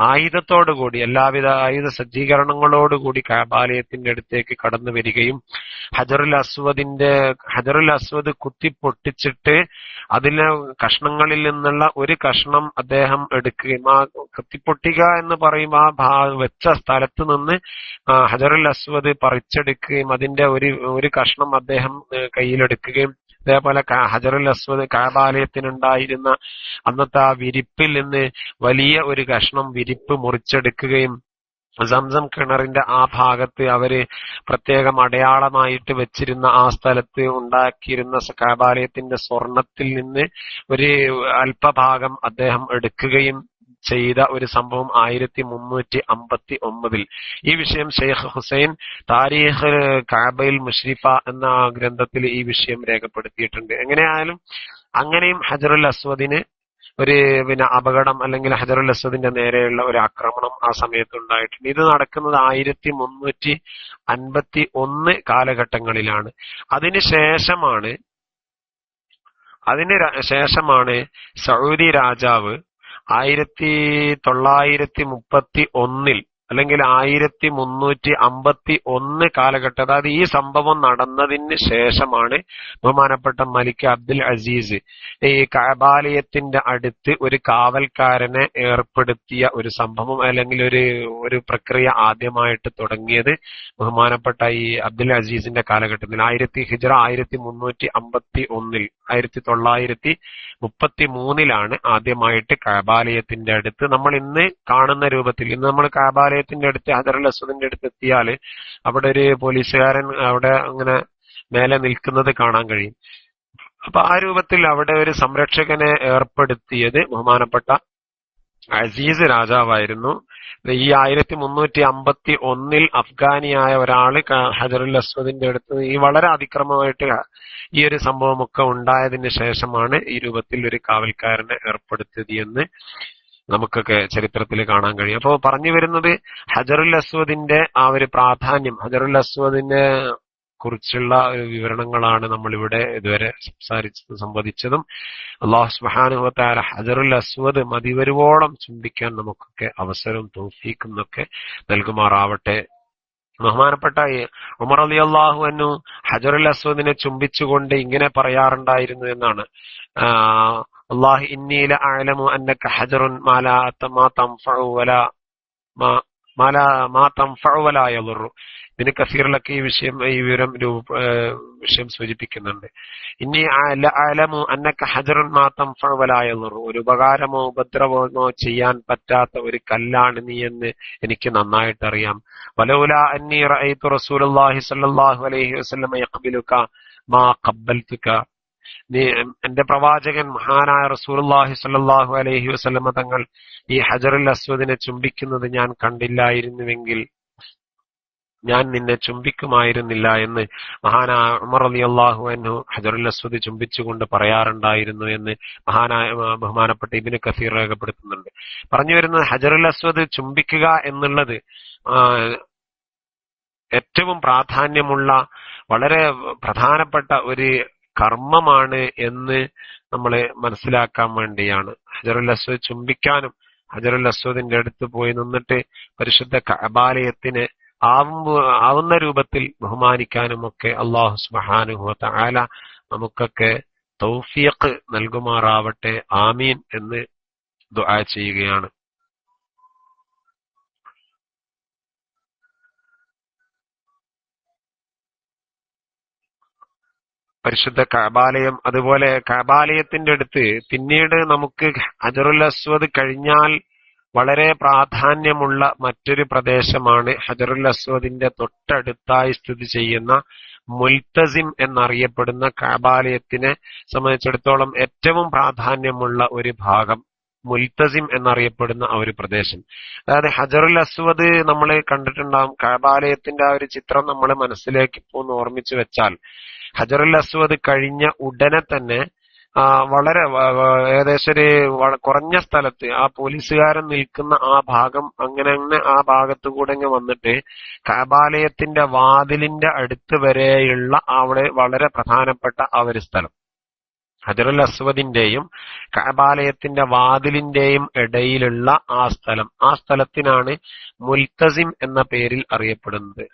ആയുധത്തോടുകൂടി, എല്ലാവിധ ആയുധ സജ്ജീകരണങ്ങളോടുകൂടി കഅബാലയത്തിന്റെ അടുത്തേക്ക് കടന്നു വരികയും ഹജറുൽ അസ്വദ് കുത്തി പൊട്ടിച്ചിട്ട് അതിലെ കഷ്ണങ്ങളിൽ നിന്നുള്ള ഒരു കഷ്ണം അദ്ദേഹം എടുക്കുകയും, ആ കുത്തിപ്പൊട്ടിക എന്ന് പറയുമ്പോൾ ആ വെച്ച സ്ഥലത്ത് നിന്ന് ഹജറുൽ അസ്വദ് പറിച്ചെടുക്കുകയും അതിന്റെ ഒരു കഷ്ണം അദ്ദേഹം കയ്യിലെടുക്കുകയും, അതേപോലെ ഹജറുൽ അസ്വദ് കഅബാലയത്തിനുണ്ടായിരുന്ന അന്നത്തെ ആ വിരിപ്പിൽ നിന്ന് വലിയ ഒരു കഷ്ണം വിരിപ്പ് മുറിച്ചെടുക്കുകയും സംസം കിണറിന്റെ ആ ഭാഗത്ത് അവര് പ്രത്യേകം അടയാളമായിട്ട് വെച്ചിരുന്ന ആ സ്ഥലത്ത് ഉണ്ടാക്കിയിരുന്ന കഅബാലയത്തിന്റെ സ്വർണത്തിൽ നിന്ന് ഒരു അല്പഭാഗം അദ്ദേഹം എടുക്കുകയും ചെയ്ത ഒരു സംഭവം 1359. ഈ വിഷയം ഷെയ്ഖ് ഹുസൈൻ താരീഖ് കഅബയിൽ മുഷ്രിഫ എന്ന ഗ്രന്ഥത്തിൽ ഈ വിഷയം രേഖപ്പെടുത്തിയിട്ടുണ്ട്. എങ്ങനെയായാലും അങ്ങനെയും ഹജറുൽ അസ്വദിന് ഒരു പിന്നെ അപകടം അല്ലെങ്കിൽ ഹജറുൽ അസ്വദിന്റെ നേരെയുള്ള ഒരു ആക്രമണം ആ സമയത്ത് ഉണ്ടായിട്ടുണ്ട്. ഇത് നടക്കുന്നത് 1351 കാലഘട്ടങ്ങളിലാണ്. അതിനുശേഷമാണ് സൗദി രാജാവ് 1931 അല്ലെങ്കിൽ 1351 കാലഘട്ടം, അതായത് ഈ സംഭവം നടന്നതിന് ശേഷമാണ് ബഹുമാനപ്പെട്ട മലിക് അബ്ദുൽ അസീസ് ഈ കഅബാലയത്തിന്റെ അടുത്ത് ഒരു കാവൽക്കാരനെ ഏർപ്പെടുത്തിയ ഒരു സംഭവം അല്ലെങ്കിൽ ഒരു പ്രക്രിയ ആദ്യമായിട്ട് തുടങ്ങിയത് ബഹുമാനപ്പെട്ട ഈ അബ്ദുൽ അസീസിന്റെ കാലഘട്ടത്തിൽ ഹിജ്റ 1351 1933 ആദ്യമായിട്ട് കഅബാലയത്തിന്റെ അടുത്ത് നമ്മൾ ഇന്ന് കാണുന്ന രൂപത്തിൽ, ഇന്ന് നമ്മൾ കഅബാലയത്തിന്റെ അടുത്ത് ഹജറുൽ അസ്വദിന്റെ അടുത്ത് എത്തിയാൽ അവിടെ ഒരു പോലീസുകാരൻ അവിടെ അങ്ങനെ മേലെ നിൽക്കുന്നത് കാണാൻ കഴിയും. അപ്പൊ ആ രൂപത്തിൽ അവിടെ ഒരു സംരക്ഷകനെ ഏർപ്പെടുത്തിയത് ബഹുമാനപ്പെട്ട അസീസ് രാജാവായിരുന്നു. ഈ 1351 അഫ്ഗാനിയായ ഒരാള് ഹജറുൽ അസ്വദിന്റെ അടുത്ത് ഈ വളരെ അതിക്രമമായിട്ട് ഈ ഒരു സംഭവമൊക്കെ ഉണ്ടായതിന് ശേഷമാണ് ഈ രൂപത്തിൽ ഒരു കാവൽക്കാരനെ ഏർപ്പെടുത്തിയത് എന്ന് നമുക്കൊക്കെ ചരിത്രത്തിൽ കാണാൻ കഴിയും. അപ്പോൾ പറഞ്ഞു വരുന്നത് ഹജറുൽ അസ്വദിന്റെ ആ ഒരു പ്രാധാന്യം, ഹജറുൽ അസ്വദിനെ കുറിച്ചുള്ള വിവരണങ്ങളാണ് നമ്മൾ ഇവിടെ ഇതുവരെ സംവദിച്ചതും. അല്ലാഹു സുബ്ഹാനഹു വ തആല ഹജറുൽ അസ്വദ് മതിവരുവോളം ചുംബിക്കാൻ നമുക്കൊക്കെ അവസരവും തൗഫീഖും ഒക്കെ നൽകുമാറാവട്ടെ. ബഹുമാനപ്പെട്ട ഉമർ റളിയല്ലാഹു അൻഹു ഹജറുൽ അസ്വദിനെ ചുംബിച്ചുകൊണ്ട് ഇങ്ങനെ പറയാറുണ്ടായിരുന്നു എന്നാണ്, അല്ലാഹു ഇന്നി ലഅഅലമു അന്നക ഹജറുൻ മാ തൻഫഉ വലാ യദുറു. ഇതിന് കസീറിലൊക്കെ ഈ വിഷയം സൂചിപ്പിക്കുന്നുണ്ട്. ഇന്നി ലഅഅലമു അന്നക ഹജറുൻ മാ തൻഫഉ വലാ യദുറു. ഒരു ഉപകാരമോ ഉപദ്രവമോ ചെയ്യാൻ പറ്റാത്ത ഒരു കല്ലാണ് നീ എന്ന് എനിക്ക് നന്നായിട്ട് അറിയാം. വലൗലാ അന്നി റഅയ്തു റസൂലുള്ളാഹി സ്വല്ലല്ലാഹു അലൈഹി വസല്ലം യഖ്ബിലുക മാ ഖബ്ബൽതുക. എന്റെ പ്രവാചകൻ മഹാനായ റസൂലുള്ളാഹി സ്വല്ലല്ലാഹു അലൈഹി വസല്ലം തങ്ങൾ ഈ ഹജറുൽ അസ്വദിനെ ചുംബിക്കുന്നത് ഞാൻ കണ്ടില്ലായിരുന്നുവെങ്കിൽ ഞാൻ നിന്നെ ചുംബിക്കുമായിരുന്നില്ല എന്ന് മഹാനായ ഉമർ റളിയല്ലാഹു അൻഹു ഹജറുൽ അസ്വദ് ചുംബിച്ചുകൊണ്ട് പറയാറുണ്ടായിരുന്നു എന്ന് ബഹുമാനപ്പെട്ട ഇബ്നു കസീർ രേഖപ്പെടുത്തുന്നുണ്ട്. പറഞ്ഞു വരുന്നത് ഹജറുൽ അസ്വദ് ചുംബിക്കുക എന്നുള്ളത് ഏറ്റവും പ്രാധാന്യമുള്ള വളരെ പ്രധാനപ്പെട്ട ഒരു കർമ്മമാണ് എന്ന് നമ്മൾ മനസ്സിലാക്കാൻ വേണ്ടിയാണ്. ഹജറുൽ അസ്വദ് ചുംബിക്കാനും ഹജറുൽ അസ്വദിന്റെ അടുത്ത് പോയി നിന്നിട്ട് പരിശുദ്ധ കഅബാലയത്തിന് ആവുന്ന രൂപത്തിൽ ബഹുമാനിക്കാനും ഒക്കെ അല്ലാഹു സുബ്ഹാനഹു വ തആല നമുക്കൊക്കെ തൗഫീഖ് നൽകുമാറാവട്ടെ. ആമീൻ എന്ന് ദുആ ചെയ്യുകയാണ്. പരിശുദ്ധ കഅബാലയം, അതുപോലെ കഅബാലയത്തിന്റെ അടുത്ത് പിന്നീട് നമുക്ക് ഹജറുൽ അസ്വദ് കഴിഞ്ഞാൽ വളരെ പ്രാധാന്യമുള്ള മറ്റൊരു പ്രദേശമാണ് ഹജറുൽ അസ്വദിന്റെ തൊട്ടടുത്തായി സ്ഥിതി ചെയ്യുന്ന മുൽത്തസിം എന്നറിയപ്പെടുന്ന കഅബാലയത്തിനെ സംബന്ധിച്ചിടത്തോളം ഏറ്റവും പ്രാധാന്യമുള്ള ഒരു ഭാഗം മുൽത്തസിം എന്നറിയപ്പെടുന്ന ആ ഒരു പ്രദേശം. അതായത് ഹജറുൽ അസ്വദ് നമ്മൾ കണ്ടിട്ടുണ്ടാകും. കഅബാലയത്തിന്റെ ആ ഒരു ചിത്രം നമ്മൾ മനസ്സിലേക്ക് ഒന്ന് ഓർമ്മിച്ചു വെച്ചാൽ, ഹജറുൽ അസ്വദ് കഴിഞ്ഞ ഉടനെ തന്നെ വളരെ ഏകദേശം ഒരു കുറഞ്ഞ സ്ഥലത്ത് ആ പോലീസുകാരൻ നിൽക്കുന്ന ആ ഭാഗം അങ്ങനെ ആ ഭാഗത്തു കൂടെ വന്നിട്ട് കഅബാലയത്തിന്റെ വാതിലിന്റെ അടുത്ത് വരെയുള്ള അവിടെ വളരെ പ്രധാനപ്പെട്ട ആ ഒരു സ്ഥലം, ഹജറുൽ അസ്വദിന്റെയും കഅബാലയത്തിന്റെ വാതിലിന്റെയും ഇടയിലുള്ള ആ സ്ഥലത്തിനാണ് മുൽത്തസിം എന്ന പേരിൽ അറിയപ്പെടുന്നത്.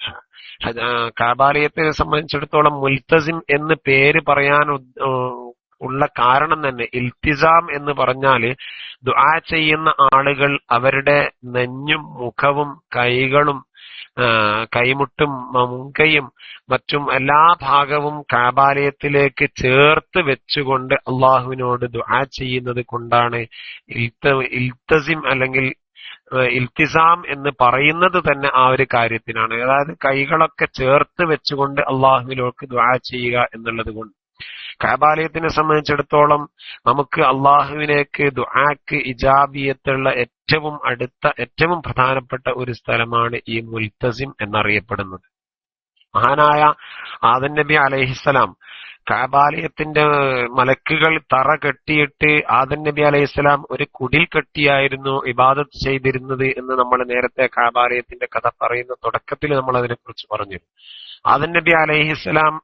കഅബാലയത്തെ സംബന്ധിച്ചിടത്തോളം മുൽത്തസിം എന്ന് പേര് പറയാൻ ഉള്ള കാരണം തന്നെ ഇൽത്തിസാം എന്ന് പറഞ്ഞാല് ദുആ ചെയ്യുന്ന ആളുകൾ അവരുടെ നെഞ്ഞും മുഖവും കൈകളും കൈമുട്ടും മുൻകൈയും മറ്റും എല്ലാ ഭാഗവും കഅബാലയത്തിലേക്ക് ചേർത്ത് വെച്ചുകൊണ്ട് അള്ളാഹുവിനോട് ദുആ ചെയ്യുന്നത് കൊണ്ടാണ് ഇൽത്തസിം അല്ലെങ്കിൽ ഇൽത്തിസാം എന്ന് പറയുന്നത് തന്നെ ആ ഒരു കാര്യത്തിനാണ്. അതായത് കൈകളൊക്കെ ചേർത്ത് വെച്ചുകൊണ്ട് അള്ളാഹുവിലേക്ക് ദുആ ചെയ്യുക എന്നുള്ളത് കൊണ്ട്. കഅബാലയത്തിനെ സംബന്ധിച്ചിടത്തോളം നമുക്ക് അള്ളാഹുവിനേക്ക് ദുആക്ക് ഇജാബിയത്തുള്ള ഏറ്റവും അടുത്ത ഏറ്റവും പ്രധാനപ്പെട്ട ഒരു സ്ഥലമാണ് ഈ മുൽത്തസിം എന്നറിയപ്പെടുന്നത്. മഹാനായ ആദം നബി അലൈഹിസ്സലാം കഅബാലയത്തിന്റെ മലക്കുകൾ തറ കെട്ടിയിട്ട് ആദം നബി അലൈഹിസ്സലാം ഒരു കുടിൽ കെട്ടിയായിരുന്നു ഇബാദത്ത് ചെയ്തിരുന്നത് എന്ന് നമ്മൾ നേരത്തെ കഅബാലയത്തിന്റെ കഥ പറയുന്ന തുടക്കത്തിൽ നമ്മൾ അതിനെ കുറിച്ച് പറഞ്ഞു. ആദം നബി അലൈഹിസ്സലാം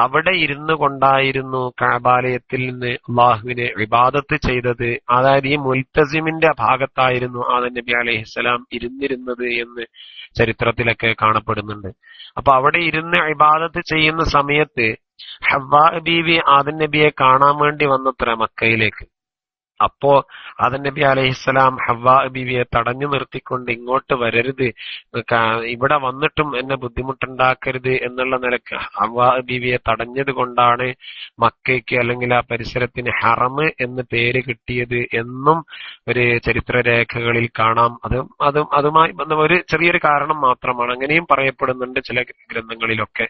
അവിടെ ഇരുന്നു കൊണ്ടായിരുന്നു കഅബാലയത്തിൽ നിന്ന് അള്ളാഹുവിനെ ഇബാദത്ത് ചെയ്തത്. അതായത് ഈ മുൽത്തസിമിന്റെ ഭാഗത്തായിരുന്നു ആദം നബി അലൈഹിസ്സലാം ഇരുന്നിരുന്നത് എന്ന് ചരിത്രത്തിലൊക്കെ കാണപ്പെടുന്നുണ്ട്. അപ്പൊ അവിടെ ഇരുന്ന് ഇബാദത്ത് ചെയ്യുന്ന സമയത്ത് ഹവ്വാ ബീവി ആദം നബിയെ കാണാൻ വേണ്ടി വന്നത്ര മക്കയിലേക്ക്. അപ്പോ ആദം നബി അലൈഹിസ്സലാം ഹവ്വാ ബീവിയെ തടഞ്ഞു നിർത്തിക്കൊണ്ട് ഇങ്ങോട്ട് വരരുത്, ഇവിടെ വന്നിട്ടും എന്നെ ബുദ്ധിമുട്ടുണ്ടാക്കരുത് എന്നുള്ള നിലക്ക് ഹവ്വാ ബീവിയെ തടഞ്ഞത് കൊണ്ടാണ് മക്കയ്ക്ക് അല്ലെങ്കിൽ ആ പരിസരത്തിന് ഹറമ് എന്ന് പേര് കിട്ടിയത് എന്നും ഒരു ചരിത്രരേഖകളിൽ കാണാം. അതുമായി ഒരു ചെറിയൊരു കാരണം മാത്രമാണ്, അങ്ങനെയും പറയപ്പെടുന്നുണ്ട് ചില ഗ്രന്ഥങ്ങളിലൊക്കെ.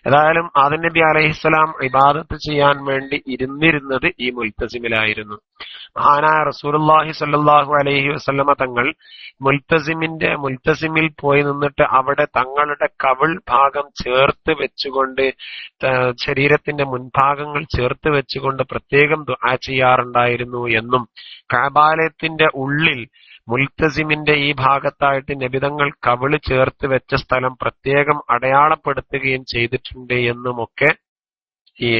ഏതായാലും ആദം നബി അലൈഹിസ്സലാം ഇബാദത്ത് ചെയ്യാൻ വേണ്ടി ഇരുന്നിരുന്നത് ഈ മുൽത്തസിമിലായിരുന്നു. മഹാനായ റസൂലുള്ളാഹി സ്വല്ലല്ലാഹു അലൈഹി വസല്ലമ തങ്ങൾ മുൽത്തസിമിൽ പോയി നിന്നിട്ട് അവിടെ തങ്ങളുടെ കവിൾ ഭാഗം ചേർത്ത് വെച്ചുകൊണ്ട് ശരീരത്തിന്റെ മുൻഭാഗങ്ങൾ ചേർത്ത് വെച്ചുകൊണ്ട് പ്രത്യേകം ദുആ ചെയ്യാറുണ്ടായിരുന്നു എന്നും കഅബാലയത്തിന്റെ ഉള്ളിൽ മുൽത്തസിമിന്റെ ഈ ഭാഗത്തായിട്ട് നബിതങ്ങൾ കവിള് ചേർത്ത് വെച്ച സ്ഥലം പ്രത്യേകം അടയാളപ്പെടുത്തുകയും ചെയ്തിട്ടുണ്ട് എന്നുമൊക്കെ ഈ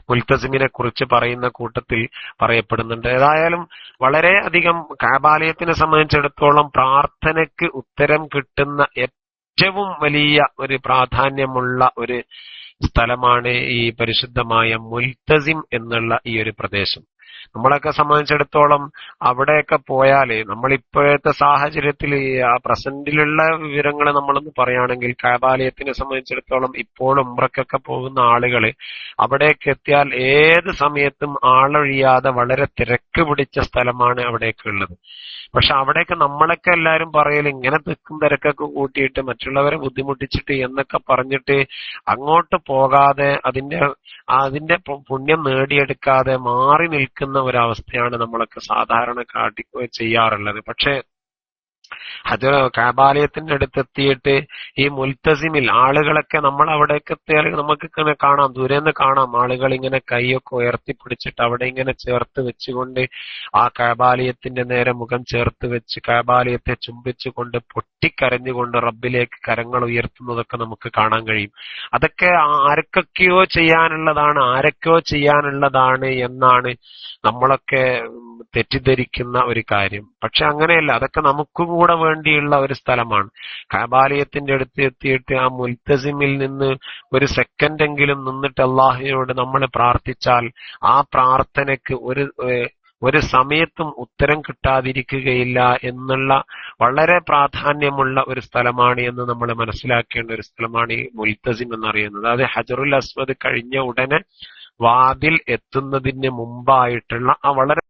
മുൽത്തസിമിനെ കുറിച്ച് പറയുന്ന കൂട്ടത്തിൽ പറയപ്പെടുന്നുണ്ട്. ഏതായാലും വളരെയധികം കഅബാലയത്തിനെ സംബന്ധിച്ചിടത്തോളം പ്രാർത്ഥനയ്ക്ക് ഉത്തരം കിട്ടുന്ന ഏറ്റവും വലിയ ഒരു പ്രാധാന്യമുള്ള ഒരു സ്ഥലമാണ് ഈ പരിശുദ്ധമായ മുൽത്തസിം എന്നുള്ള ഈ ഒരു പ്രദേശം. നമ്മളൊക്കെ സംബന്ധിച്ചിടത്തോളം അവിടെയൊക്കെ പോയാല് നമ്മളിപ്പോഴത്തെ സാഹചര്യത്തിൽ ആ പ്രസന്റിലുള്ള വിവരങ്ങൾ നമ്മളൊന്ന് പറയുകയാണെങ്കിൽ കഅബാലയത്തിനെ സംബന്ധിച്ചിടത്തോളം ഇപ്പോൾ ഉംറയ്ക്കൊക്കെ പോകുന്ന ആളുകള് അവിടേക്ക് എത്തിയാൽ ഏത് സമയത്തും ആളൊഴിയാതെ വളരെ തിരക്ക് പിടിച്ച സ്ഥലമാണ് അവിടേക്ക് ഉള്ളത്. പക്ഷെ അവിടേക്ക് നമ്മളൊക്കെ എല്ലാരും പറയല് ഇങ്ങനെ തിക്കും തിരക്കൊക്കെ കൂട്ടിയിട്ട് മറ്റുള്ളവരെ ബുദ്ധിമുട്ടിച്ചിട്ട് എന്നൊക്കെ പറഞ്ഞിട്ട് അങ്ങോട്ട് പോകാതെ അതിന്റെ പുണ്യം നേടിയെടുക്കാതെ മാറി നിൽക്കുന്ന ഒരവസ്ഥയാണ് നമ്മളൊക്കെ സാധാരണ ചെയ്യാറുള്ളത്. പക്ഷെ കഅബാലയത്തിന്റെ അടുത്തെത്തിയിട്ട് ഈ മുൽത്തസിമിൽ ആളുകളൊക്കെ നമ്മൾ അവിടേക്ക് എത്തിയാൽ നമുക്ക് ഇങ്ങനെ കാണാം, ദൂരെന്ന് കാണാം ആളുകൾ ഇങ്ങനെ കൈയൊക്കെ ഉയർത്തിപ്പിടിച്ചിട്ട് അവിടെ ഇങ്ങനെ ചേർത്ത് വെച്ചുകൊണ്ട് ആ കഅബാലയത്തിന്റെ നേരെ മുഖം ചേർത്ത് വെച്ച് കഅബാലയത്തെ ചുംബിച്ചുകൊണ്ട് പൊട്ടിക്കരഞ്ഞുകൊണ്ട് റബ്ബിലേക്ക് കരങ്ങൾ ഉയർത്തുന്നതൊക്കെ നമുക്ക് കാണാൻ കഴിയും. അതൊക്കെ ആരൊക്കെയോ ചെയ്യാനുള്ളതാണ് എന്നാണ് നമ്മളൊക്കെ തെറ്റിദ്ധരിക്കുന്ന ഒരു കാര്യം. പക്ഷെ അങ്ങനെയല്ല, അതൊക്കെ നമുക്ക് കൂടെ വേണ്ടിയുള്ള ഒരു സ്ഥലമാണ്. കഅബാലയത്തിന്റെ അടുത്ത് എത്തിയിട്ട് ആ മുൽത്തസിമിൽ നിന്ന് ഒരു സെക്കൻഡെങ്കിലും നിന്നിട്ട് അള്ളാഹുവിനോട് നമ്മൾ പ്രാർത്ഥിച്ചാൽ ആ പ്രാർത്ഥനയ്ക്ക് ഒരു സമയത്തും ഉത്തരം കിട്ടാതിരിക്കുകയില്ല എന്നുള്ള വളരെ പ്രാധാന്യമുള്ള ഒരു സ്ഥലമാണ് എന്ന് നമ്മൾ മനസ്സിലാക്കേണ്ട ഒരു സ്ഥലമാണ് ഈ മുൽത്തസിം എന്നറിയുന്നത്. അത് ഹജറുൽ അസ്വദ് കഴിഞ്ഞ ഉടനെ വാതിൽ എത്തുന്നതിന് മുമ്പായിട്ടുള്ള ആ വളരെ